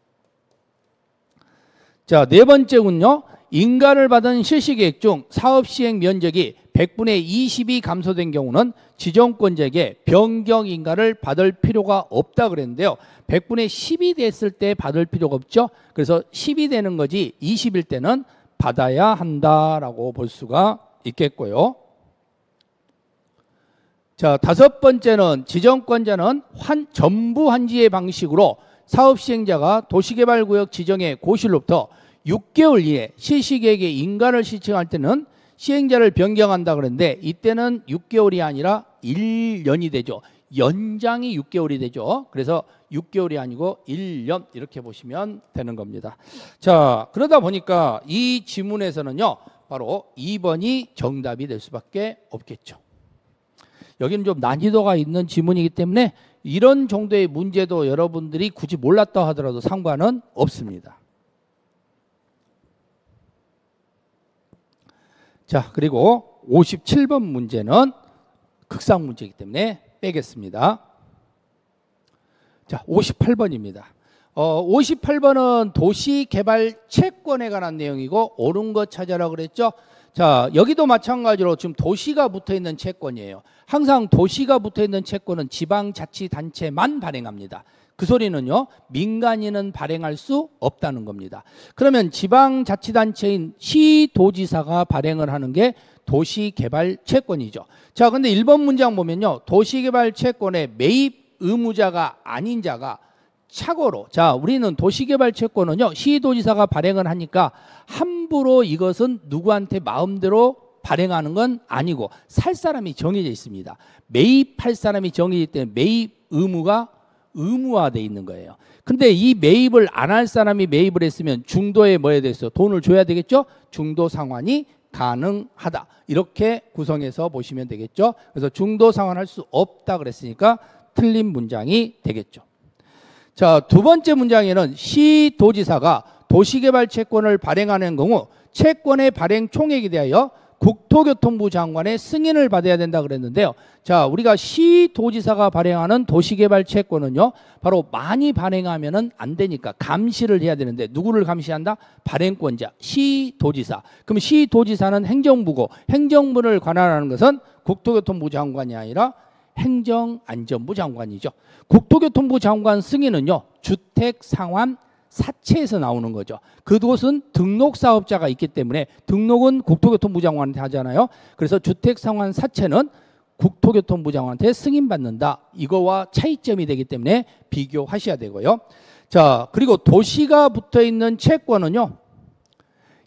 자, 네 번째군요, 인가를 받은 실시계획 중 사업 시행 면적이 100분의 20이 감소된 경우는 지정권자에게 변경 인가를 받을 필요가 없다 그랬는데요, 100분의 10이 됐을 때 받을 필요가 없죠. 그래서 10이 되는 거지 20일 때는 받아야 한다라고 볼 수가 있겠고요. 자, 다섯 번째는 지정권자는 전부 환지의 방식으로 사업 시행자가 도시개발구역 지정의 고시로부터 6개월 이내 실시계획의 인가를 신청할 때는 시행자를 변경한다 그랬는데, 이때는 6개월이 아니라 1년이 되죠. 연장이 6개월이 되죠. 그래서 6개월이 아니고 1년 이렇게 보시면 되는 겁니다. 자, 그러다 보니까 이 지문에서는요, 바로 2번이 정답이 될 수밖에 없겠죠. 여기는 좀 난이도가 있는 지문이기 때문에 이런 정도의 문제도 여러분들이 굳이 몰랐다 하더라도 상관은 없습니다. 자, 그리고 57번 문제는 극상 문제이기 때문에 빼겠습니다. 자, 58번입니다. 58번은 도시개발 채권에 관한 내용이고 옳은 거 찾아라 그랬죠. 자, 여기도 마찬가지로 지금 도시가 붙어있는 채권이에요. 항상 도시가 붙어있는 채권은 지방자치단체만 발행합니다. 그 소리는요, 민간인은 발행할 수 없다는 겁니다. 그러면 지방자치단체인 시도지사가 발행을 하는 게 도시개발채권이죠. 자, 근데 1번 문장 보면요, 도시개발채권의 매입 의무자가 아닌 자가 착오로, 자, 우리는 도시개발채권은요, 시도지사가 발행을 하니까 함부로 이것은 누구한테 마음대로 발행하는 건 아니고 살 사람이 정해져 있습니다. 매입할 사람이 정해지기 때문에 매입 의무가 의무화되어 있는 거예요. 근데 이 매입을 안 할 사람이 매입을 했으면 중도에 뭐에 대해서 돈을 줘야 되겠죠? 중도 상환이 가능하다. 이렇게 구성해서 보시면 되겠죠? 그래서 중도 상환할 수 없다 그랬으니까 틀린 문장이 되겠죠. 자, 두 번째 문장에는 시도지사가 도시개발 채권을 발행하는 경우 채권의 발행 총액에 대하여 국토교통부 장관의 승인을 받아야 된다 그랬는데요. 자, 우리가 시도지사가 발행하는 도시개발 채권은요, 바로 많이 발행하면은 안 되니까 감시를 해야 되는데 누구를 감시한다? 발행권자, 시도지사. 그럼 시도지사는 행정부고 행정부를 관할하는 것은 국토교통부 장관이 아니라 행정안전부 장관이죠. 국토교통부 장관 승인은요, 주택상환 사채에서 나오는 거죠. 그곳은 등록사업자가 있기 때문에 등록은 국토교통부 장관한테 하잖아요. 그래서 주택상환 사채는 국토교통부 장관한테 승인받는다. 이거와 차이점이 되기 때문에 비교하셔야 되고요. 자, 그리고 도시가 붙어있는 채권은요,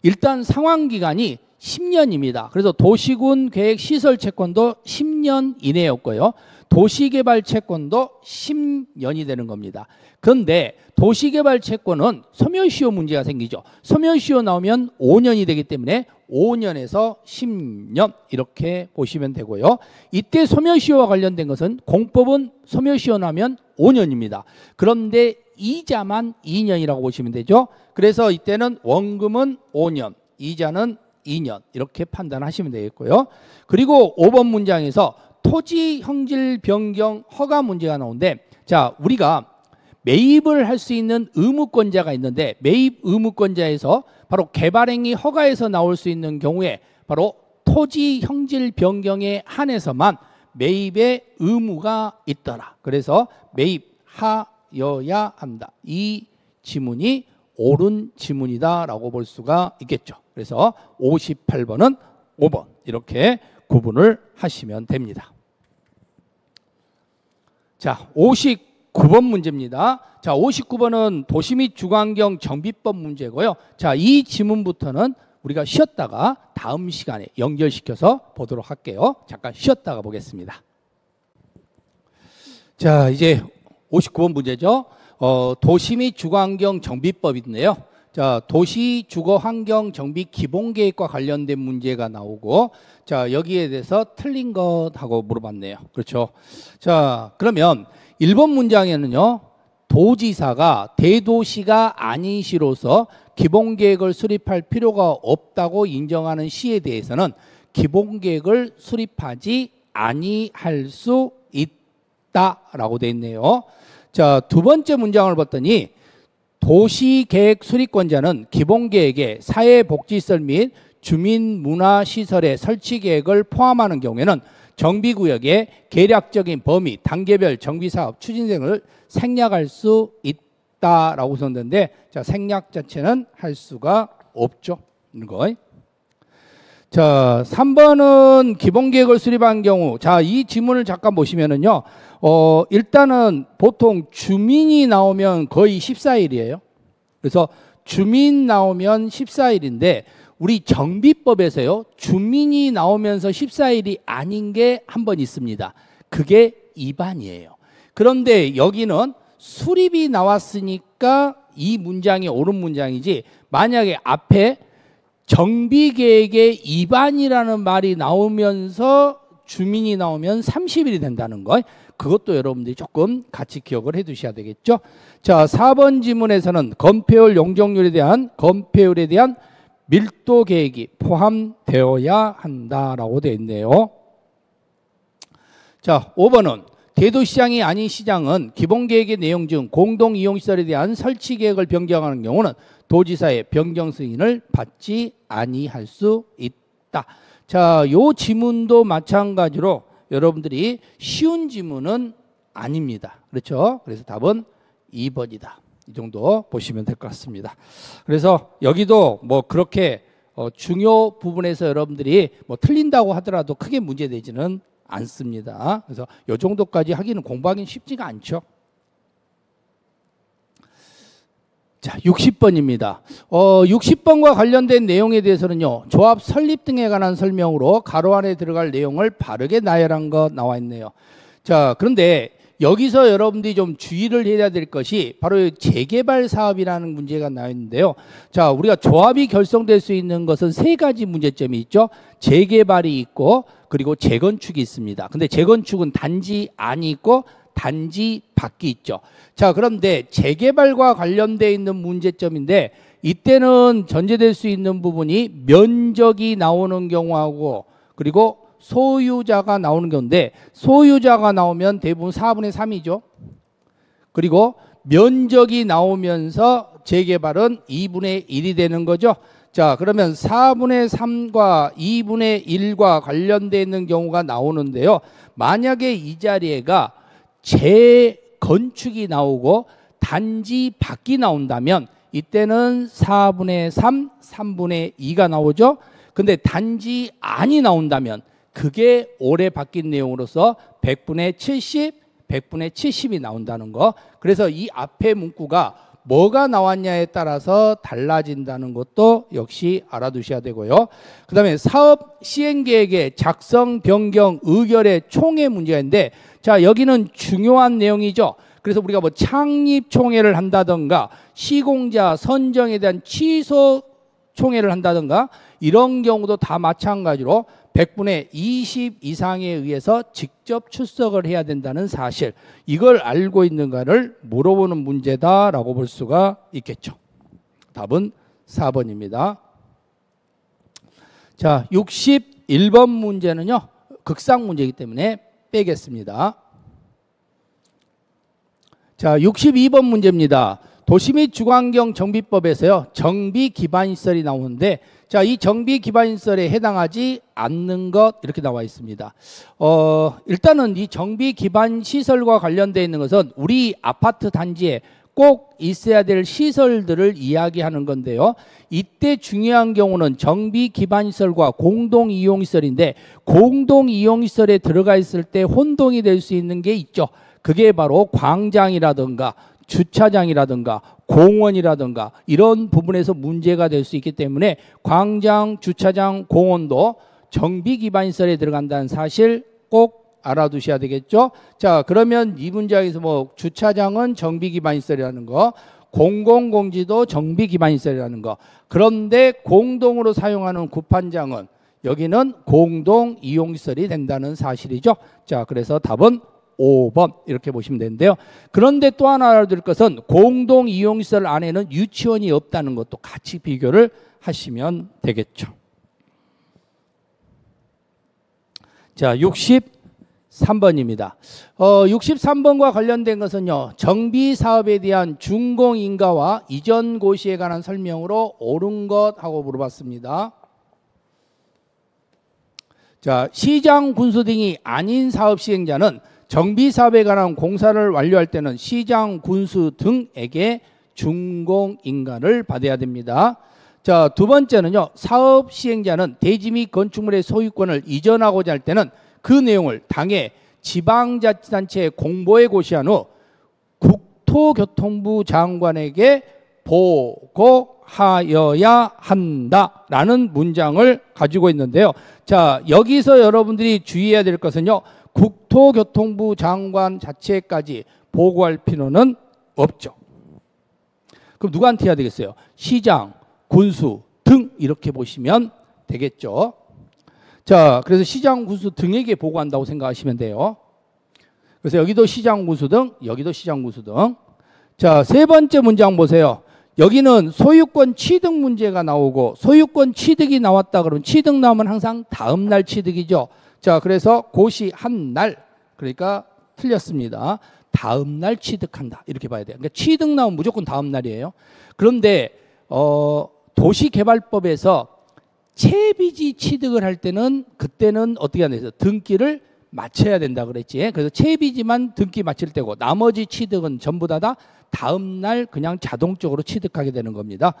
일단 상환기간이 10년입니다. 그래서 도시군 계획 시설 채권도 10년 이내였고요. 도시개발 채권도 10년이 되는 겁니다. 그런데 도시개발 채권은 소멸시효 문제가 생기죠. 소멸시효 나오면 5년이 되기 때문에 5년에서 10년 이렇게 보시면 되고요. 이때 소멸시효와 관련된 것은 공법은 소멸시효 나면 5년입니다. 그런데 이자만 2년이라고 보시면 되죠. 그래서 이때는 원금은 5년, 이자는 2년 이렇게 판단하시면 되겠고요. 그리고 5번 문장에서 토지 형질 변경 허가 문제가 나오는데, 자, 우리가 매입을 할 수 있는 의무권자가 있는데 매입 의무권자에서 바로 개발행위 허가에서 나올 수 있는 경우에 바로 토지 형질 변경에 한해서만 매입의 의무가 있더라. 그래서 매입하여야 한다. 이 지문이 옳은 지문이다라고 볼 수가 있겠죠. 그래서 58번은 5번 이렇게 구분을 하시면 됩니다. 자, 59번 문제입니다. 자, 59번은 도시 및 주거환경 정비법 문제고요. 자, 이 지문부터는 우리가 쉬었다가 다음 시간에 연결시켜서 보도록 할게요. 잠깐 쉬었다가 보겠습니다. 자, 이제 59번 문제죠. 도시 및 주거환경 정비법인데요. 자, 도시 주거 환경 정비 기본 계획과 관련된 문제가 나오고, 자, 여기에 대해서 틀린 것하고 물어봤네요. 그렇죠. 자, 그러면 1번 문장에는요, 도지사가 대도시가 아닌 시로서 기본 계획을 수립할 필요가 없다고 인정하는 시에 대해서는 기본 계획을 수립하지 아니할 수 있다라고 돼 있네요. 자, 두 번째 문장을 봤더니 도시계획 수립권자는 기본계획에 사회복지시설 및 주민문화시설의 설치계획을 포함하는 경우에는 정비구역의 계략적인 범위, 단계별 정비사업 추진생을 생략할 수 있다라고 썼는데, 자, 생략 자체는 할 수가 없죠. 이거. 자, 3번은 기본계획을 수립한 경우, 자, 이 지문을 잠깐 보시면은요, 일단은 보통 주민이 나오면 거의 14일이에요. 그래서 주민 나오면 14일인데 우리 정비법에서요, 주민이 나오면서 14일이 아닌 게 한 번 있습니다. 그게 위반이에요. 그런데 여기는 수립이 나왔으니까 이 문장이 옳은 문장이지, 만약에 앞에 정비계획의 위반이라는 말이 나오면서 주민이 나오면 30일이 된다는 거. 그것도 여러분들이 조금 같이 기억을 해 두셔야 되겠죠. 자, 4번 지문에서는 건폐율 용적률에 대한 건폐율에 대한 밀도 계획이 포함되어야 한다라고 되어 있네요. 자, 5번은 대도시장이 아닌 시장은 기본계획의 내용 중 공동이용시설에 대한 설치 계획을 변경하는 경우는 도지사의 변경 승인을 받지 아니할 수 있다. 자, 요 지문도 마찬가지로 여러분들이 쉬운 지문은 아닙니다. 그렇죠? 그래서 답은 2번이다. 이 정도 보시면 될 것 같습니다. 그래서 여기도 뭐 그렇게 중요 부분에서 여러분들이 뭐 틀린다고 하더라도 크게 문제되지는 않습니다. 그래서 이 정도까지 하기는 공부하기는 쉽지가 않죠. 자, 60번입니다. 60번과 관련된 내용에 대해서는요, 조합 설립 등에 관한 설명으로 가로 안에 들어갈 내용을 바르게 나열한 거 나와 있네요. 자, 그런데 여기서 여러분들이 좀 주의를 해야 될 것이 바로 재개발 사업이라는 문제가 나와 있는데요. 자, 우리가 조합이 결성될 수 있는 것은 세 가지 문제점이 있죠. 재개발이 있고, 그리고 재건축이 있습니다. 근데 재건축은 단지 안이 있고 단지 밖이 있죠. 자, 그런데 재개발과 관련되어 있는 문제점인데 이때는 전제될 수 있는 부분이 면적이 나오는 경우하고 그리고 소유자가 나오는 경우인데 소유자가 나오면 대부분 4분의 3이죠. 그리고 면적이 나오면서 재개발은 2분의 1이 되는 거죠. 자, 그러면 4분의 3과 2분의 1과 관련되어 있는 경우가 나오는데요. 만약에 이 자리에가 재건축이 나오고 단지 밖이 나온다면 이때는 4분의 3, 3분의 2가 나오죠. 근데 단지 안이 나온다면 그게 올해 바뀐 내용으로서 100분의 70, 100분의 70이 나온다는 거. 그래서 이 앞에 문구가 뭐가 나왔냐에 따라서 달라진다는 것도 역시 알아두셔야 되고요. 그 다음에 사업 시행계획의 작성, 변경, 의결의 총회 문제가 있는데 자, 여기는 중요한 내용이죠. 그래서 우리가 뭐 창립 총회를 한다든가 시공자 선정에 대한 취소 총회를 한다든가 이런 경우도 다 마찬가지로 100분의 20 이상에 의해서 직접 출석을 해야 된다는 사실, 이걸 알고 있는가를 물어보는 문제다라고 볼 수가 있겠죠. 답은 4번입니다. 자, 61번 문제는요, 극상 문제이기 때문에 빼겠습니다. 자, 62번 문제입니다. 도시 및 주거환경 정비법에서요, 정비 기반 시설이 나오는데 자, 이 정비 기반 시설에 해당하지 않는 것 이렇게 나와 있습니다. 일단은 이 정비 기반 시설과 관련되어 있는 것은 우리 아파트 단지에 꼭 있어야 될 시설들을 이야기하는 건데요. 이때 중요한 경우는 정비 기반 시설과 공동 이용 시설인데 공동 이용 시설에 들어가 있을 때 혼동이 될 수 있는 게 있죠. 그게 바로 광장이라든가 주차장이라든가 공원이라든가 이런 부분에서 문제가 될 수 있기 때문에 광장, 주차장, 공원도 정비 기반 시설에 들어간다는 사실 꼭 알아두셔야 되겠죠. 자, 그러면 이 문장에서 뭐 주차장은 정비 기반 시설이라는 거, 공공공지도 정비 기반 시설이라는 거. 그런데 공동으로 사용하는 구판장은 여기는 공동 이용 시설이 된다는 사실이죠. 자, 그래서 답은 5번 이렇게 보시면 되는데요. 그런데 또 하나 알아둘 것은 공동 이용시설 안에는 유치원이 없다는 것도 같이 비교를 하시면 되겠죠. 자, 63번입니다. 63번과 관련된 것은요, 정비 사업에 대한 준공인가와 이전 고시에 관한 설명으로 옳은 것 하고 물어봤습니다. 자, 시장 군수 등이 아닌 사업 시행자는 정비 사업에 관한 공사를 완료할 때는 시장, 군수 등에게 준공인가를 받아야 됩니다. 자, 두 번째는요, 사업 시행자는 대지 및 건축물의 소유권을 이전하고자 할 때는 그 내용을 당해 지방자치단체에 공보에 고시한 후 국토교통부 장관에게 보고하여야 한다라는 문장을 가지고 있는데요. 자, 여기서 여러분들이 주의해야 될 것은요, 국토교통부 장관 자체까지 보고할 필요는 없죠. 그럼 누구한테 해야 되겠어요? 시장, 군수 등 이렇게 보시면 되겠죠. 자, 그래서 시장 구수 등에게 보고한다고 생각하시면 돼요. 그래서 여기도 시장 구수 등, 여기도 시장 구수 등. 자, 세 번째 문장 보세요. 여기는 소유권 취득 문제가 나오고 소유권 취득이 나왔다 그러면 취득 나오면 항상 다음 날 취득이죠. 자, 그래서 고시 한 날, 그러니까 틀렸습니다. 다음 날 취득한다 이렇게 봐야 돼요. 그러니까 취득 나오면 무조건 다음 날이에요. 그런데 도시개발법에서 채비지 취득을 할 때는 그때는 어떻게 하냐 해서 등기를 마쳐야 된다 그랬지. 그래서 채비지만 등기 마칠 때고 나머지 취득은 전부 다 다음 날 그냥 자동적으로 취득하게 되는 겁니다.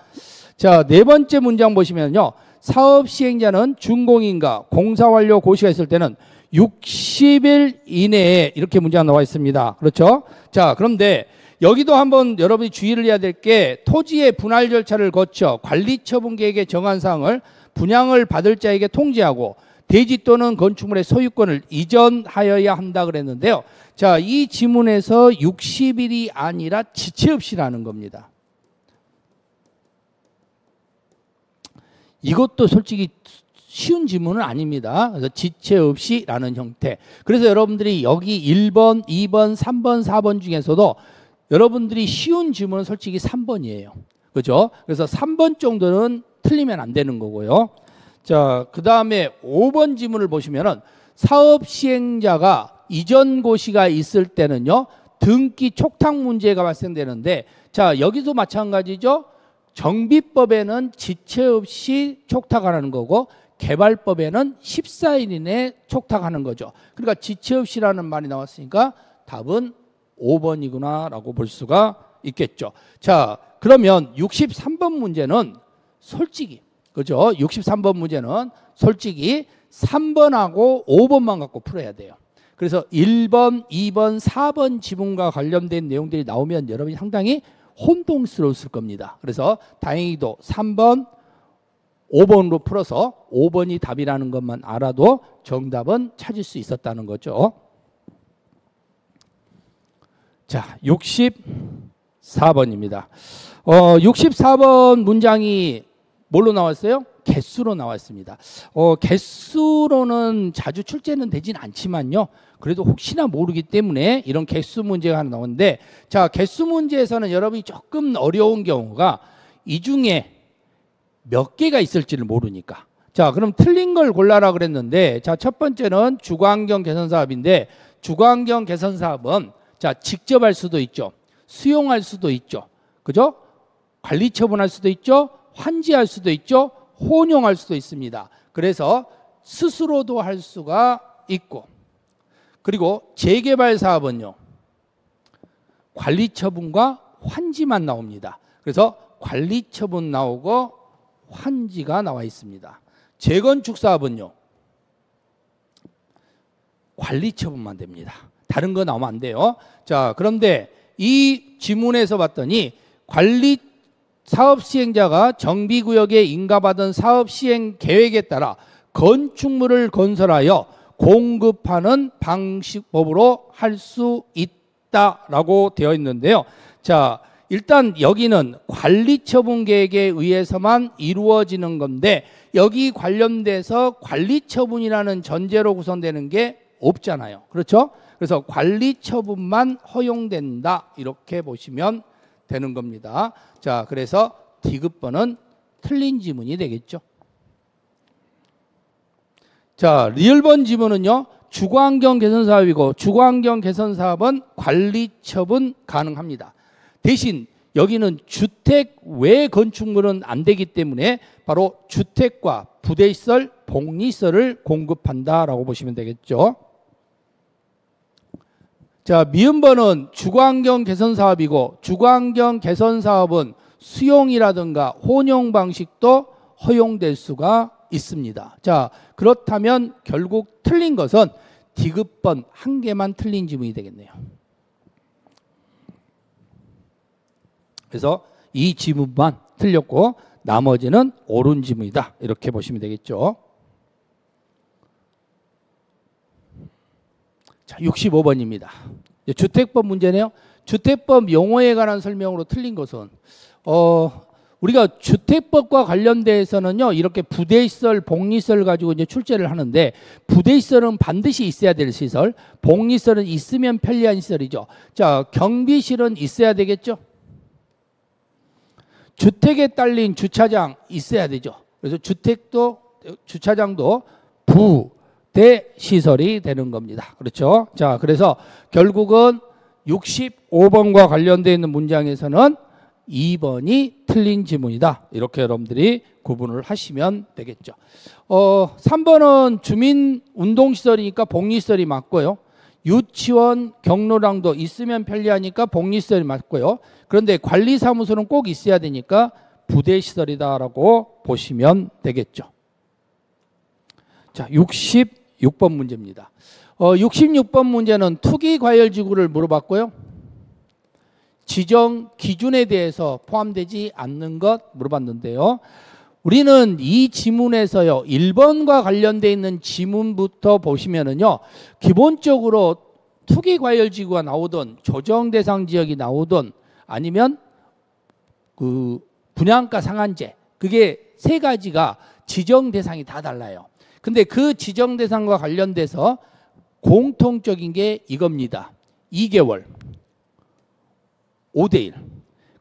자, 네 번째 문장 보시면요. 사업 시행자는 준공인과 공사 완료 고시가 있을 때는 60일 이내에 이렇게 문제가 나와 있습니다. 그렇죠? 자, 그런데 여기도 한번 여러분이 주의를 해야 될 게 토지의 분할 절차를 거쳐 관리처분계획에 정한 사항을 분양을 받을 자에게 통지하고 대지 또는 건축물의 소유권을 이전하여야 한다 그랬는데요. 자, 이 지문에서 60일이 아니라 지체 없이라는 겁니다. 이것도 솔직히 쉬운 지문은 아닙니다. 그래서 지체 없이라는 형태. 그래서 여러분들이 여기 1번, 2번, 3번, 4번 중에서도 여러분들이 쉬운 지문은 솔직히 3번이에요. 그죠? 그래서 3번 정도는 틀리면 안 되는 거고요. 자, 그 다음에 5번 지문을 보시면은 사업 시행자가 이전 고시가 있을 때는요, 등기 촉탁 문제가 발생되는데, 자, 여기도 마찬가지죠. 정비법에는 지체 없이 촉탁하는 거고, 개발법에는 14일 이내에 촉탁하는 거죠. 그러니까 지체 없이라는 말이 나왔으니까 답은 5번이구나 라고 볼 수가 있겠죠. 자, 그러면 63번 문제는 솔직히, 그죠? 63번 문제는 솔직히 3번하고 5번만 갖고 풀어야 돼요. 그래서 1번, 2번, 4번 지문과 관련된 내용들이 나오면 여러분이 상당히 혼동스러웠을 겁니다. 그래서 다행히도 3번, 5번으로 풀어서 5번이 답이라는 것만 알아도 정답은 찾을 수 있었다는 거죠. 자, 64번입니다. 64번 문장이 뭘로 나왔어요? 개수로 나왔습니다. 개수로는 자주 출제는 되진 않지만요. 그래도 혹시나 모르기 때문에 이런 개수 문제가 하나 나오는데, 자, 개수 문제에서는 여러분이 조금 어려운 경우가 이 중에 몇 개가 있을지를 모르니까. 자, 그럼 틀린 걸 골라라 그랬는데, 자, 첫 번째는 주거환경 개선 사업인데, 주거환경 개선 사업은 자, 직접 할 수도 있죠. 수용할 수도 있죠. 그죠? 관리 처분할 수도 있죠. 환지할 수도 있죠. 혼용할 수도 있습니다. 그래서 스스로도 할 수가 있고, 그리고 재개발 사업은요, 관리 처분과 환지만 나옵니다. 그래서 관리 처분 나오고 환지가 나와 있습니다. 재건축 사업은요, 관리 처분만 됩니다. 다른 거 나오면 안 돼요. 자, 그런데 이 지문에서 봤더니 관리 사업 시행자가 정비구역에 인가받은 사업 시행 계획에 따라 건축물을 건설하여 공급하는 방식법으로 할 수 있다라고 되어 있는데요. 자, 일단 여기는 관리처분 계획에 의해서만 이루어지는 건데, 여기 관련돼서 관리처분이라는 전제로 구성되는 게 없잖아요. 그렇죠? 그래서 관리처분만 허용된다 이렇게 보시면 되는 겁니다. 자, 그래서 D급번은 틀린 지문이 되겠죠. 자, 리을번 지문은요, 주거환경 개선 사업이고, 주거환경 개선 사업은 관리처분 가능합니다. 대신 여기는 주택 외 건축물은 안 되기 때문에 바로 주택과 부대시설, 복리시설을 공급한다라고 보시면 되겠죠. 자, 미음번은 주거환경 개선 사업이고, 주거환경 개선 사업은 수용이라든가 혼용 방식도 허용될 수가 있습니다. 자, 그렇다면 결국 틀린 것은 D급번 한 개만 틀린 지문이 되겠네요. 그래서 이 지문만 틀렸고 나머지는 옳은 지문이다 이렇게 보시면 되겠죠. 자, 65번입니다. 주택법 문제네요. 주택법 용어에 관한 설명으로 틀린 것은 우리가 주택법과 관련돼서는요, 이렇게 부대시설, 복리시설 가지고 이제 출제를 하는데, 부대시설은 반드시 있어야 될 시설, 복리시설은 있으면 편리한 시설이죠. 자, 경비실은 있어야 되겠죠. 주택에 딸린 주차장 있어야 되죠. 그래서 주택도, 주차장도 부대시설이 되는 겁니다. 그렇죠. 자, 그래서 결국은 65번과 관련되어 있는 문장에서는 2번이 틀린 지문이다. 이렇게 여러분들이 구분을 하시면 되겠죠. 3번은 주민운동시설이니까 복리시설이 맞고요. 유치원, 경로당도 있으면 편리하니까 복리시설이 맞고요. 그런데 관리사무소는 꼭 있어야 되니까 부대시설이다라고 보시면 되겠죠. 자, 66번 문제입니다. 66번 문제는 투기과열지구를 물어봤고요. 지정 기준에 대해서 포함되지 않는 것 물어봤는데요. 우리는 이 지문에서요, 1번과 관련되어 있는 지문부터 보시면은요, 기본적으로 투기과열지구가 나오든 조정대상 지역이 나오든 아니면 그 분양가 상한제, 그게 세 가지가 지정 대상이 다 달라요. 근데 그 지정 대상과 관련돼서 공통적인 게 이겁니다. 2개월, 5대1,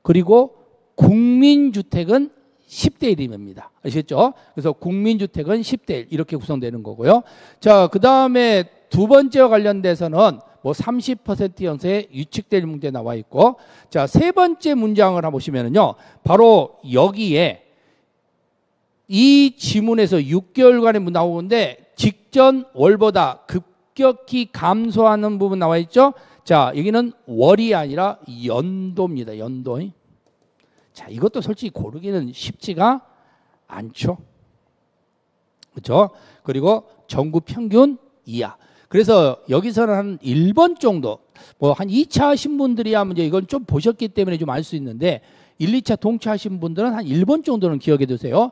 그리고 국민주택은 10대 1입니다. 아시겠죠? 그래서 국민주택은 10대 1 이렇게 구성되는 거고요. 자, 그 다음에 두 번째와 관련돼서는 뭐 30% 연쇄 유축될 문제 나와 있고, 자, 세 번째 문장을 한번 보시면은요, 바로 여기에 이 지문에서 6개월간의 나오는데 직전 월보다 급격히 감소하는 부분 나와 있죠. 자, 여기는 월이 아니라 연도입니다. 연도. 자, 이것도 솔직히 고르기는 쉽지가 않죠. 그렇죠? 그리고 전국 평균 이하. 그래서 여기서는 한 1번 정도, 뭐 한 2차 하신 분들이야 이제 이건 좀 보셨기 때문에 좀 알 수 있는데, 1, 2차 동차하신 분들은 한 1번 정도는 기억해 두세요.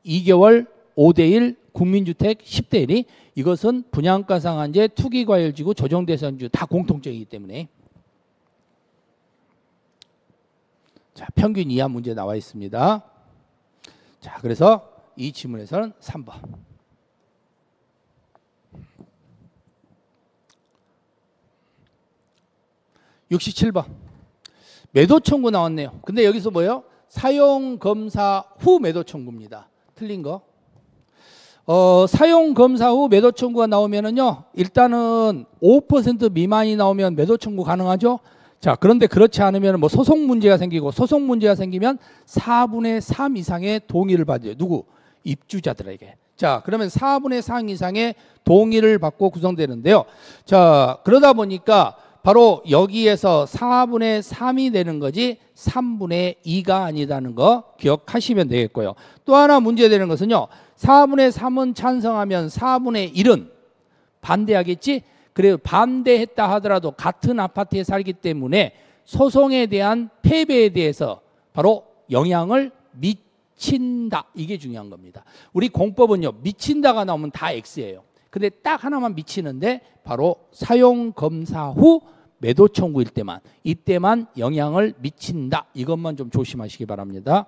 2개월, 5대1, 국민주택 10대 1이 이것은 분양가 상한제, 투기과열지구, 조정대상지구 다 공통적이기 때문에. 자, 평균 이하 문제 나와 있습니다. 자, 그래서 이 지문에서는 3번. 67번. 매도 청구 나왔네요. 근데 여기서 뭐예요? 사용 검사 후 매도 청구입니다. 틀린 거. 사용 검사 후 매도 청구가 나오면은요, 일단은 5% 미만이 나오면 매도 청구 가능하죠. 자, 그런데 그렇지 않으면 뭐 소송 문제가 생기고, 소송 문제가 생기면 4분의 3 이상의 동의를 받아요. 누구? 입주자들에게. 자, 그러면 4분의 3 이상의 동의를 받고 구성되는데요. 자, 그러다 보니까 바로 여기에서 4분의 3이 되는 거지 3분의 2가 아니다는 거 기억하시면 되겠고요. 또 하나 문제되는 것은요, 4분의 3은 찬성하면 4분의 1은 반대하겠지? 그래서 반대했다 하더라도 같은 아파트에 살기 때문에 소송에 대한 패배에 대해서 바로 영향을 미친다. 이게 중요한 겁니다. 우리 공법은요, 미친다가 나오면 다 X예요. 근데 딱 하나만 미치는데 바로 사용 검사 후 매도 청구일 때만, 이때만 영향을 미친다. 이것만 좀 조심하시기 바랍니다.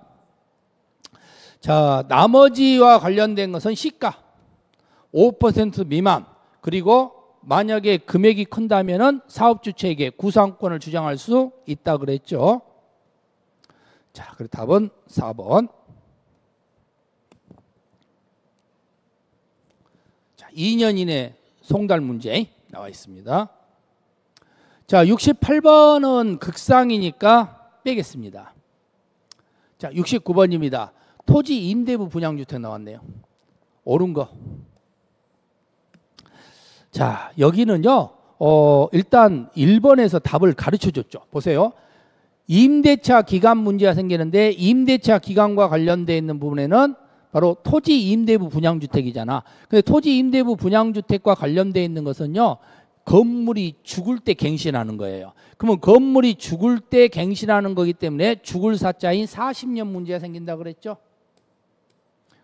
자, 나머지와 관련된 것은 시가 5% 미만, 그리고 만약에 금액이 큰다면은 사업주체에게 구상권을 주장할 수 있다 그랬죠. 자, 그래서 답은 4번. 자, 2년 이내 송달 문제 나와 있습니다. 자, 68번은 극상이니까 빼겠습니다. 자, 69번입니다. 토지 임대부 분양주택 나왔네요. 옳은 거. 자, 여기는요, 일단 1번에서 답을 가르쳐 줬죠. 보세요. 임대차 기간 문제가 생기는데, 임대차 기간과 관련되어 있는 부분에는 바로 토지 임대부 분양주택이잖아. 근데 토지 임대부 분양주택과 관련되어 있는 것은요, 건물이 죽을 때 갱신하는 거예요. 그러면 건물이 죽을 때 갱신하는 거기 때문에 죽을 사자인 40년 문제가 생긴다 그랬죠.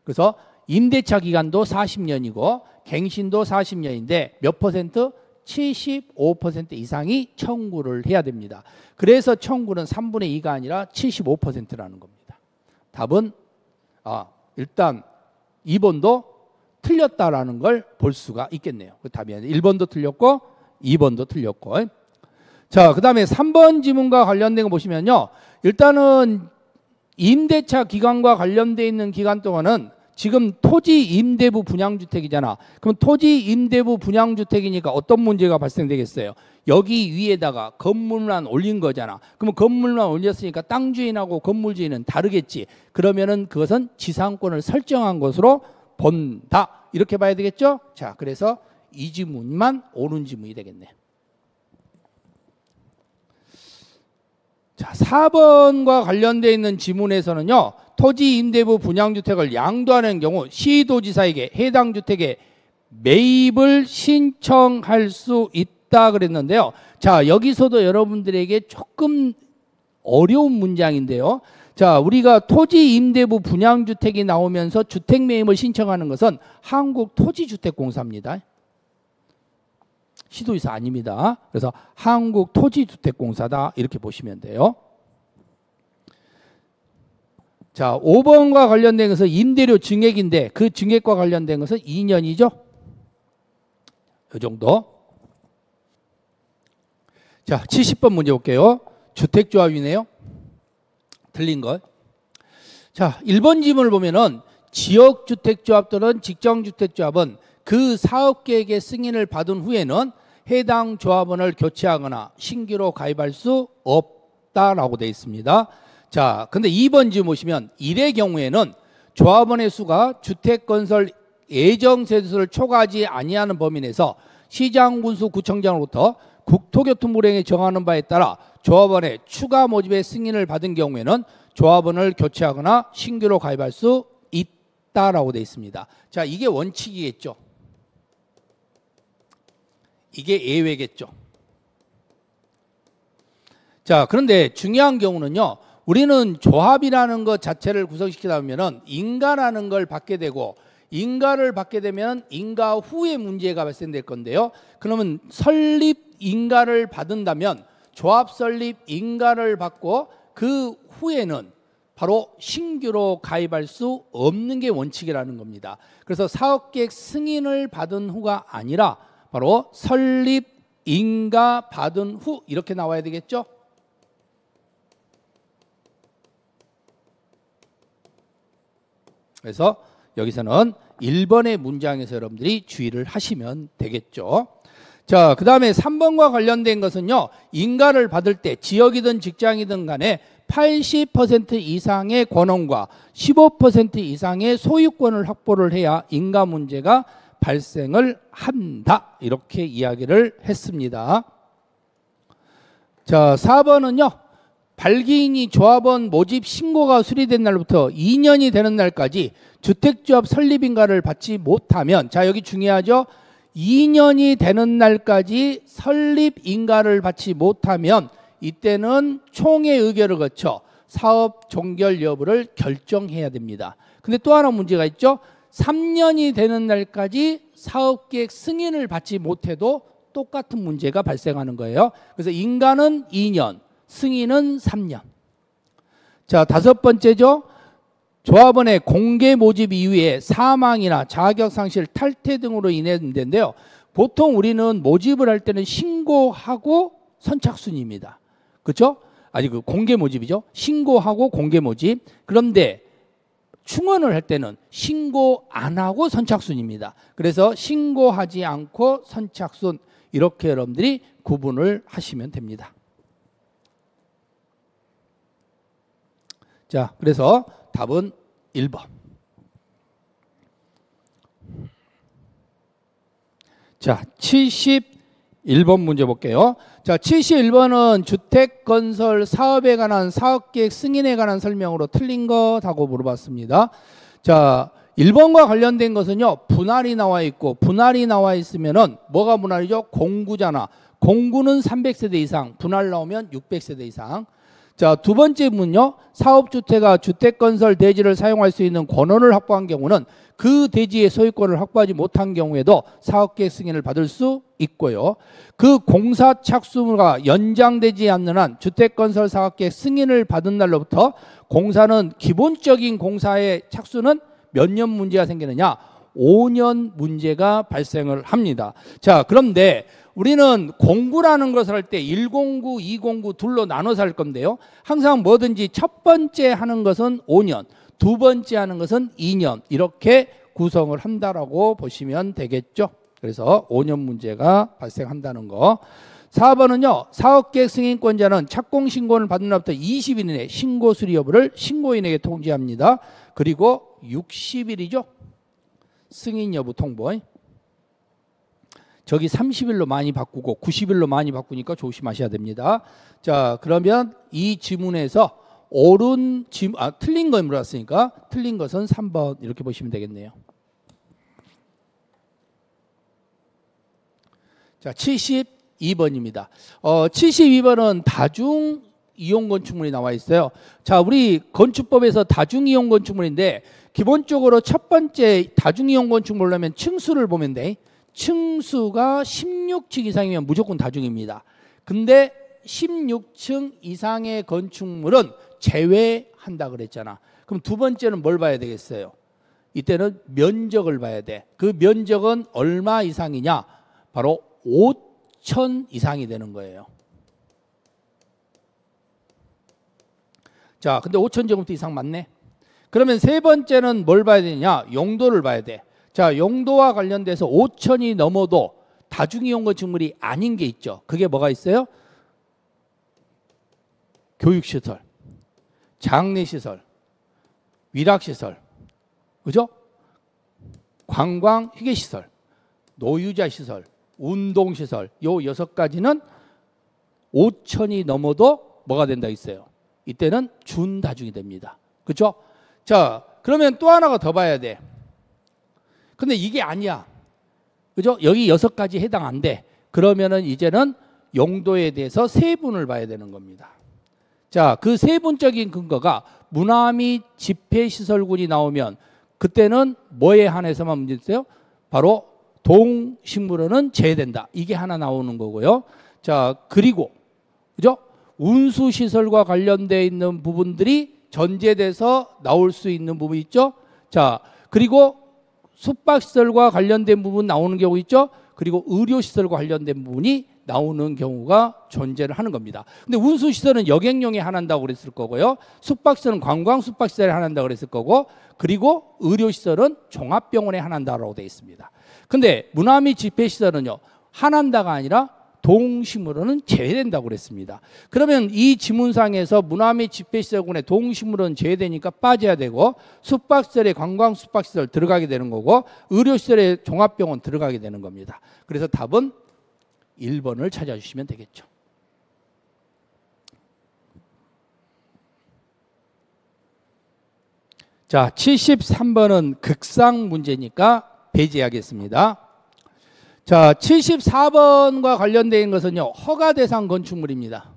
그래서 임대차 기간도 40년이고 갱신도 40년인데 몇 퍼센트? 75% 이상이 청구를 해야 됩니다. 그래서 청구는 3분의 2가 아니라 75%라는 겁니다. 답은 일단 2번도 틀렸다라는 걸 볼 수가 있겠네요. 그 답이 1번도 틀렸고 2번도 틀렸고. 자, 그 다음에 3번 지문과 관련된 거 보시면요. 일단은 임대차 기간과 관련되어 있는 기간 동안은 지금 토지 임대부 분양주택이잖아. 그럼 토지 임대부 분양주택이니까 어떤 문제가 발생되겠어요? 여기 위에다가 건물만 올린 거잖아. 그러면 건물만 올렸으니까 땅 주인하고 건물 주인은 다르겠지. 그러면은 그것은 지상권을 설정한 것으로 본다. 이렇게 봐야 되겠죠? 자, 그래서 이 지문만 옳은 지문이 되겠네. 자, 4번과 관련되어 있는 지문에서는요. 토지 임대부 분양주택을 양도하는 경우 시도지사에게 해당 주택의 매입을 신청할 수 있다 그랬는데요. 자, 여기서도 여러분들에게 조금 어려운 문장인데요. 자, 우리가 토지 임대부 분양주택이 나오면서 주택 매입을 신청하는 것은 한국토지주택공사입니다. 시도지사 아닙니다. 그래서 한국토지주택공사다 이렇게 보시면 돼요. 자, 5번과 관련된 것은 임대료 증액인데 그 증액과 관련된 것은 2년이죠. 이 정도. 자, 70번 문제 볼게요. 주택조합이네요. 틀린 것. 자, 1번 지문을 보면은 지역주택조합 또는 직정주택조합은 그 사업계획의 승인을 받은 후에는 해당 조합원을 교체하거나 신규로 가입할 수 없다라고 되어 있습니다. 자, 근데 2번 지문 보시면 이의 경우에는 조합원의 수가 주택건설 예정세수를 초과하지 아니하는 범위 내에서 시장군수 구청장으로부터 국토교통부령에 정하는 바에 따라 조합원의 추가 모집의 승인을 받은 경우에는 조합원을 교체하거나 신규로 가입할 수 있다라고 되어 있습니다. 자, 이게 원칙이겠죠. 이게 예외겠죠. 자, 그런데 중요한 경우는요. 우리는 조합이라는 것 자체를 구성시키다 보면은 인가라는 걸 받게 되고 인가를 받게 되면 인가 후에 문제가 발생될 건데요. 그러면 설립 인가를 받는다면 조합 설립 인가를 받고 그 후에는 바로 신규로 가입할 수 없는 게 원칙이라는 겁니다. 그래서 사업계획 승인을 받은 후가 아니라 바로 설립 인가 받은 후 이렇게 나와야 되겠죠. 그래서 여기서는 1번의 문장에서 여러분들이 주의를 하시면 되겠죠. 자, 그 다음에 3번과 관련된 것은요. 인가를 받을 때 지역이든 직장이든 간에 80% 이상의 권한과 15% 이상의 소유권을 확보를 해야 인가 문제가 발생을 한다. 이렇게 이야기를 했습니다. 자, 4번은요. 발기인이 조합원 모집 신고가 수리된 날부터 2년이 되는 날까지 주택조합 설립인가를 받지 못하면, 자, 여기 중요하죠. 2년이 되는 날까지 설립인가를 받지 못하면 이때는 총회 의결을 거쳐 사업 종결 여부를 결정해야 됩니다. 근데 또 하나 문제가 있죠. 3년이 되는 날까지 사업계획 승인을 받지 못해도 똑같은 문제가 발생하는 거예요. 그래서 인가는 2년, 승인은 3년. 자, 5번째죠. 조합원의 공개 모집 이후에 사망이나 자격 상실, 탈퇴 등으로 인해 문제인데요. 보통 우리는 모집을 할 때는 신고하고 선착순입니다. 그렇죠? 아니, 그 공개 모집이죠. 신고하고 공개 모집. 그런데 충원을 할 때는 신고 안 하고 선착순입니다. 그래서 신고하지 않고 선착순 이렇게 여러분들이 구분을 하시면 됩니다. 자, 그래서 답은 1번. 자, 71번 문제 볼게요. 자, 71번은 주택건설 사업에 관한 사업계획 승인에 관한 설명으로 틀린 것하고 물어봤습니다. 자, 1번과 관련된 것은요. 분할이 나와 있고 분할이 나와 있으면은 뭐가 분할이죠? 공구잖아. 공구는 300세대 이상, 분할 나오면 600세대 이상. 자, 두 번째 문요. 사업주택가 주택건설 대지를 사용할 수 있는 권한을 확보한 경우는 그 대지의 소유권을 확보하지 못한 경우에도 사업계획 승인을 받을 수 있고요. 그 공사 착수가 연장되지 않는 한 주택건설 사업계획 승인을 받은 날로부터 공사는 기본적인 공사의 착수는 몇 년 문제가 생기느냐? 5년 문제가 발생을 합니다. 자, 그런데 우리는 공구라는 것을 할 때 1공구, 2공구 둘로 나눠서 할 건데요. 항상 뭐든지 첫 번째 하는 것은 5년, 두 번째 하는 것은 2년 이렇게 구성을 한다라고 보시면 되겠죠. 그래서 5년 문제가 발생한다는 거. 4번은요. 사업계획 승인권자는 착공신고를 받은 날부터 20일 이내 신고 수리 여부를 신고인에게 통지합니다. 그리고 60일이죠. 승인 여부 통보. 저기 30일로 많이 바꾸고 90일로 많이 바꾸니까 조심하셔야 됩니다. 자, 그러면 이 지문에서 틀린 걸 물었으니까 틀린 것은 3번 이렇게 보시면 되겠네요. 자, 72번입니다. 72번은 다중 이용 건축물이 나와 있어요. 자, 우리 건축법에서 다중 이용 건축물인데 기본적으로 첫 번째 다중 이용 건축물을 하면 층수를 보면 돼. 층수가 16층 이상이면 무조건 다중입니다. 근데 16층 이상의 건축물은 제외한다 그랬잖아. 그럼 두 번째는 뭘 봐야 되겠어요? 이때는 면적을 봐야 돼. 그 면적은 얼마 이상이냐? 바로 5천 이상이 되는 거예요. 자, 근데 5천 제곱미터 이상 맞네. 그러면 세 번째는 뭘 봐야 되냐? 용도를 봐야 돼. 자, 용도와 관련돼서 5천이 넘어도 다중이용 건축물이 아닌 게 있죠. 그게 뭐가 있어요? 교육시설, 장례시설, 위락시설, 그죠? 관광 휴게시설, 노유자시설, 운동시설, 요 6가지는 5천이 넘어도 뭐가 된다 있어요. 이때는 준다중이 됩니다. 그렇죠? 자, 그러면 또 하나가 더 봐야 돼. 근데 이게 아니야. 그죠? 여기 6가지 해당 안 돼. 그러면은 이제는 용도에 대해서 세분을 봐야 되는 겁니다. 자, 그 세분적인 근거가 문화 및 집회시설군이 나오면 그때는 뭐에 한해서만 문제 있어요? 바로 동식물원은 제외된다. 이게 하나 나오는 거고요. 자, 그리고 그죠? 운수시설과 관련되어 있는 부분들이 전제돼서 나올 수 있는 부분이 있죠. 자, 그리고 숙박시설과 관련된 부분 나오는 경우 있죠. 그리고 의료시설과 관련된 부분이 나오는 경우가 존재를 하는 겁니다. 근데 운수시설은 여객용에 한한다고 그랬을 거고요. 숙박시설은 관광 숙박시설에 한한다고 그랬을 거고, 그리고 의료시설은 종합병원에 한한다라고 되어 있습니다. 근데 문화 및 집회시설은요, 한한다가 아니라 동식물원은 제외된다고 그랬습니다. 그러면 이 지문상에서 문화 및 집회시설군의 동식물원은 제외되니까 빠져야 되고, 숙박시설에 관광 숙박시설 들어가게 되는 거고, 의료시설에 종합병원 들어가게 되는 겁니다. 그래서 답은 1번을 찾아주시면 되겠죠. 자, 73번은 극상 문제니까 배제하겠습니다. 자, 74번과 관련된 것은요, 허가 대상 건축물입니다.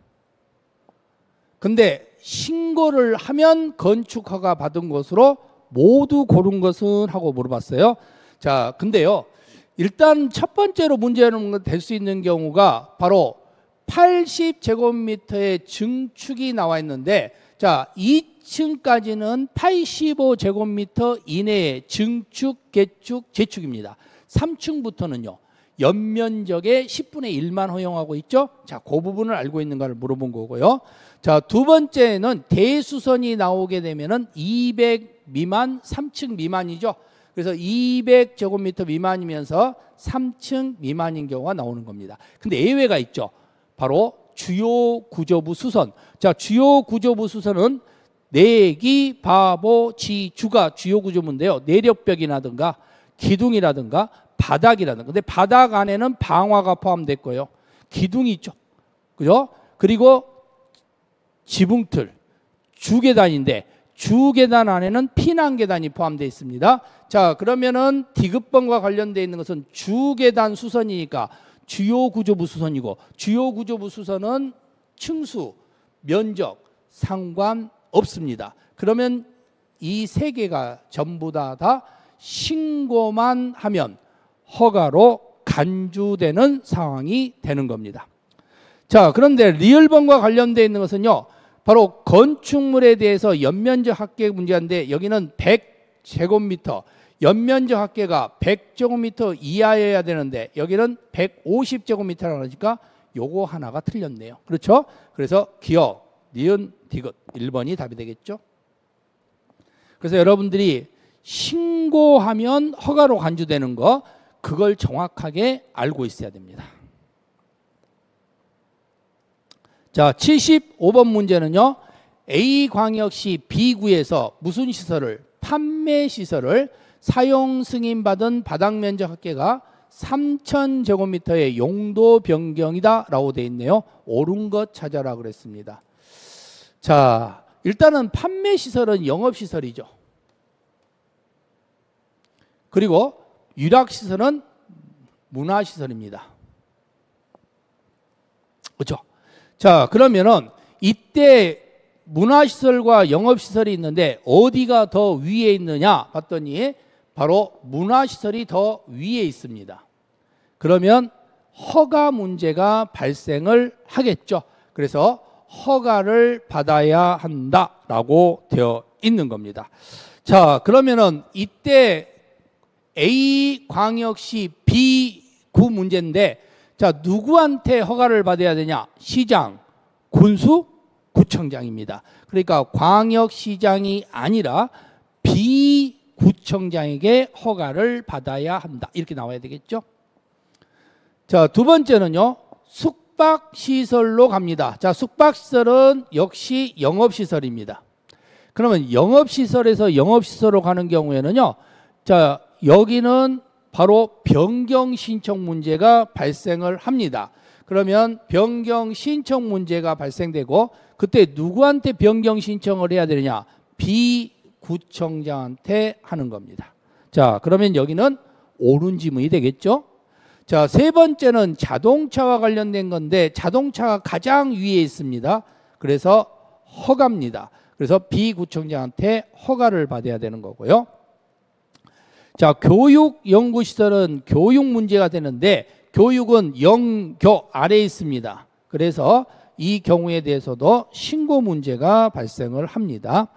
근데 신고를 하면 건축 허가 받은 것으로 모두 고른 것은 하고 물어봤어요. 자, 근데요, 일단 첫 번째로 문제는 될 수 있는 경우가 바로 80제곱미터의 증축이 나와 있는데, 자, 2층까지는 85제곱미터 이내의 증축, 개축, 재축입니다. 3층부터는요, 연면적의 10분의 1만 허용하고 있죠. 자, 그 부분을 알고 있는가를 물어본 거고요. 자, 두 번째는 대수선이 나오게 되면은 200 미만, 3층 미만이죠. 그래서 200제곱미터 미만이면서 3층 미만인 경우가 나오는 겁니다. 근데 예외가 있죠. 바로 주요 구조부 수선. 자, 주요 구조부 수선은 내기, 바보, 지, 주가 주요 구조부인데요. 내력벽이라든가 기둥이라든가 바닥이라든가. 근데 바닥 안에는 방화가 포함됐고요. 기둥이 있죠. 그죠? 그리고 지붕틀, 주계단인데 주계단 안에는 피난계단이 포함되어 있습니다. 자, 그러면은 디귿번과 관련되어 있는 것은 주계단 수선이니까 주요 구조부 수선이고, 주요 구조부 수선은 층수, 면적 상관없습니다. 그러면 이 세 개가 전부 다 신고만 하면 허가로 간주되는 상황이 되는 겁니다. 자, 그런데 리을번과 관련되어 있는 것은요, 바로 건축물에 대해서 연면적 합계 문제인데 여기는 100제곱미터, 연면적 합계가 100제곱미터 이하여야 되는데 여기는 150제곱미터라고 하니까 요거 하나가 틀렸네요. 그렇죠? 그래서 기어, 니은, 디귿 1번이 답이 되겠죠. 그래서 여러분들이 신고하면 허가로 간주되는 거, 그걸 정확하게 알고 있어야 됩니다. 자, 75번 문제는요, A광역시 B구에서 무슨 시설을, 판매 시설을 사용 승인받은 바닥면적 합계가 3000제곱미터의 용도 변경이다 라고 되어 있네요. 옳은 것 찾아라 그랬습니다. 자, 일단은 판매 시설은 영업 시설이죠. 그리고 유락 시설은 문화 시설입니다. 그렇죠? 자, 그러면은 이때 문화 시설과 영업 시설이 있는데 어디가 더 위에 있느냐 봤더니 바로 문화 시설이 더 위에 있습니다. 그러면 허가 문제가 발생을 하겠죠. 그래서 허가를 받아야 한다라고 되어 있는 겁니다. 자, 그러면은 이때 A광역시 B구 문제인데, 자, 누구한테 허가를 받아야 되냐? 시장, 군수, 구청장입니다. 그러니까 광역시장이 아니라 B구청장에게 허가를 받아야 한다. 이렇게 나와야 되겠죠. 자, 두 번째는요, 숙박시설로 갑니다. 자, 숙박시설은 역시 영업시설입니다. 그러면 영업시설에서 영업시설로 가는 경우에는요, 자, 여기는 바로 변경 신청 문제가 발생을 합니다. 그러면 변경 신청 문제가 발생되고 그때 누구한테 변경 신청을 해야 되느냐? B구청장한테 하는 겁니다. 자, 그러면 여기는 옳은 지문이 되겠죠. 자, 세 번째는 자동차와 관련된 건데 자동차가 가장 위에 있습니다. 그래서 허가입니다. 그래서 B구청장한테 허가를 받아야 되는 거고요. 자, 교육연구시설은 교육 문제가 되는데 교육은 영교 아래에 있습니다. 그래서 이 경우에 대해서도 신고 문제가 발생을 합니다.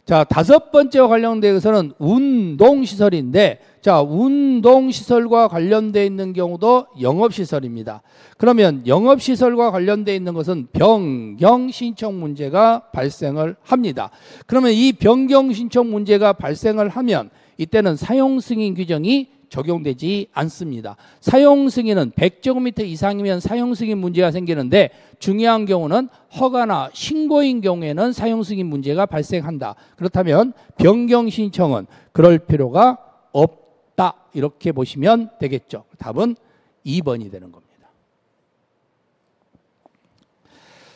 자, 다섯 번째와 관련돼서는 운동시설인데, 자, 운동시설과 관련돼 있는 경우도 영업시설입니다. 그러면 영업시설과 관련돼 있는 것은 변경 신청 문제가 발생을 합니다. 그러면 이 변경 신청 문제가 발생을 하면 이때는 사용 승인 규정이 적용되지 않습니다. 사용 승인은 100제곱미터 이상이면 사용 승인 문제가 생기는데 중요한 경우는 허가나 신고인 경우에는 사용 승인 문제가 발생한다. 그렇다면 변경 신청은 그럴 필요가 없다. 이렇게 보시면 되겠죠. 답은 2번이 되는 겁니다.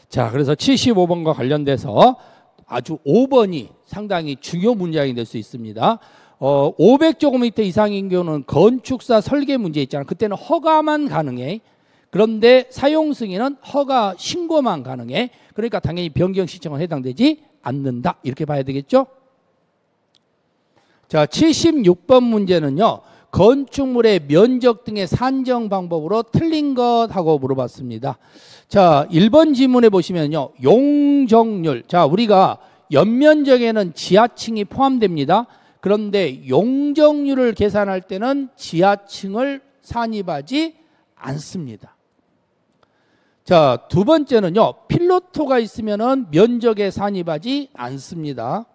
자, 그래서 75번과 관련돼서 아주 5번이 상당히 중요 문장이 될 수 있습니다. 500제곱미터 이상인 경우는 건축사 설계 문제 있잖아요. 그때는 허가만 가능해. 그런데 사용 승인은 허가 신고만 가능해. 그러니까 당연히 변경 신청은 해당되지 않는다. 이렇게 봐야 되겠죠. 자, 76번 문제는요, 건축물의 면적 등의 산정 방법으로 틀린 것하고 물어봤습니다. 자, 1번 지문에 보시면요, 용적률. 자, 우리가 연면적에는 지하층이 포함됩니다. 그런데 용적률을 계산할 때는 지하층을 산입하지 않습니다. 자, 두 번째는요, 필로토가 있으면은 면적에 산입하지 않습니다.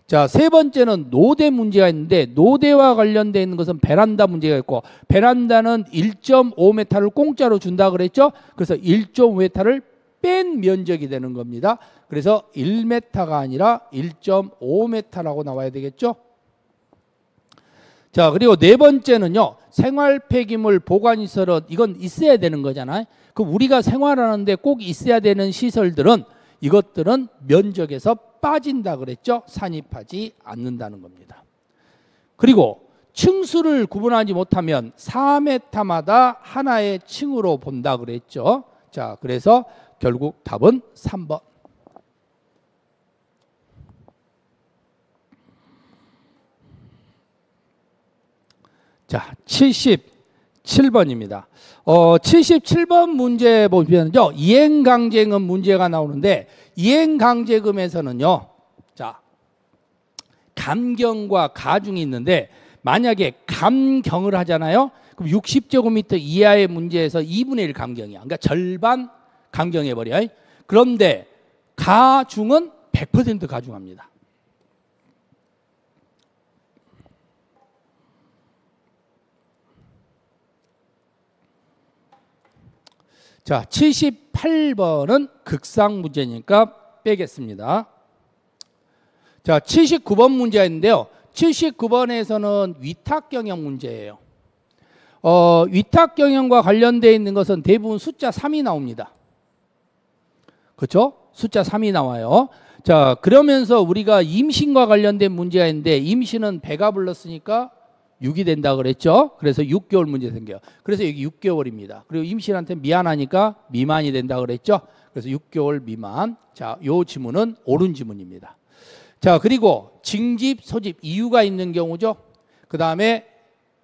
자, 세 번째는 노대 문제가 있는데 노대와 관련되어 있는 것은 베란다 문제가 있고 베란다는 1.5m를 공짜로 준다 그랬죠. 그래서 1.5m를 뺀 면적이 되는 겁니다. 그래서 1m가 아니라 1.5m라고 나와야 되겠죠. 자, 그리고 네 번째는요, 생활 폐기물 보관시설은 이건 있어야 되는 거잖아요. 그럼 우리가 생활하는데 꼭 있어야 되는 시설들은 이것들은 면적에서 빠진다 그랬죠. 산입하지 않는다는 겁니다. 그리고 층수를 구분하지 못하면 4m마다 하나의 층으로 본다 그랬죠. 자, 그래서 결국 답은 3번. 자, 77번입니다. 77번 문제 보면요. 이행강제금 문제가 나오는데 이행강제금에서는요. 자, 감경과 가중이 있는데 만약에 감경을 하잖아요. 그럼 60제곱미터 이하의 문제에서 2분의 1 감경이야. 그러니까 절반 감경해버려. 그런데 가중은 100% 가중합니다. 자, 78번은 극상 문제니까 빼겠습니다. 자, 79번 문제가 있는데요. 79번에서는 위탁경영 문제예요. 위탁경영과 관련되어 있는 것은 대부분 숫자 3이 나옵니다. 그렇죠? 숫자 3이 나와요. 자, 그러면서 우리가 임신과 관련된 문제가 있는데 임신은 배가 불렀으니까 6이 된다 그랬죠. 그래서 6개월 문제 생겨요. 그래서 여기 6개월입니다. 그리고 임신한테 미안하니까 미만이 된다 그랬죠. 그래서 6개월 미만. 자, 요 지문은 옳은 지문입니다. 자, 그리고 징집, 소집 이유가 있는 경우죠. 그 다음에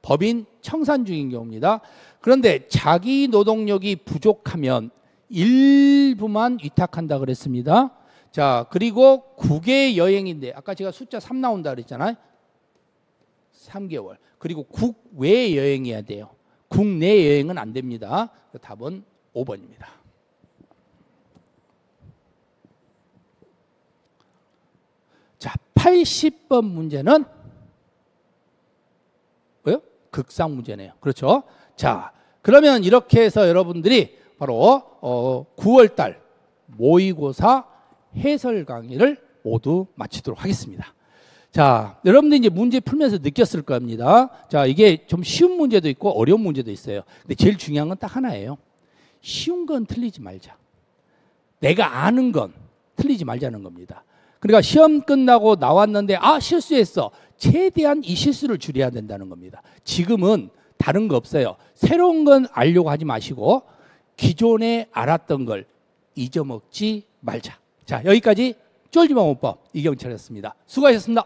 법인 청산 중인 경우입니다. 그런데 자기 노동력이 부족하면 일부만 위탁한다 그랬습니다. 자, 그리고 국외 여행인데 아까 제가 숫자 3 나온다 그랬잖아요. 3개월. 그리고 국외 여행이어야 돼요. 국내 여행은 안 됩니다. 답은 5번입니다. 자, 80번 문제는 뭐요? 극상 문제네요. 그렇죠? 자, 그러면 이렇게 해서 여러분들이 바로 9월달 모의고사 해설 강의를 모두 마치도록 하겠습니다. 자, 여러분들 이제 문제 풀면서 느꼈을 겁니다. 자, 이게 좀 쉬운 문제도 있고 어려운 문제도 있어요. 근데 제일 중요한 건 딱 하나예요. 쉬운 건 틀리지 말자. 내가 아는 건 틀리지 말자는 겁니다. 그러니까 시험 끝나고 나왔는데 아, 실수했어. 최대한 이 실수를 줄여야 된다는 겁니다. 지금은 다른 거 없어요. 새로운 건 알려고 하지 마시고 기존에 알았던 걸 잊어먹지 말자. 자, 여기까지 쫄지마 문법 이경철이었습니다. 수고하셨습니다.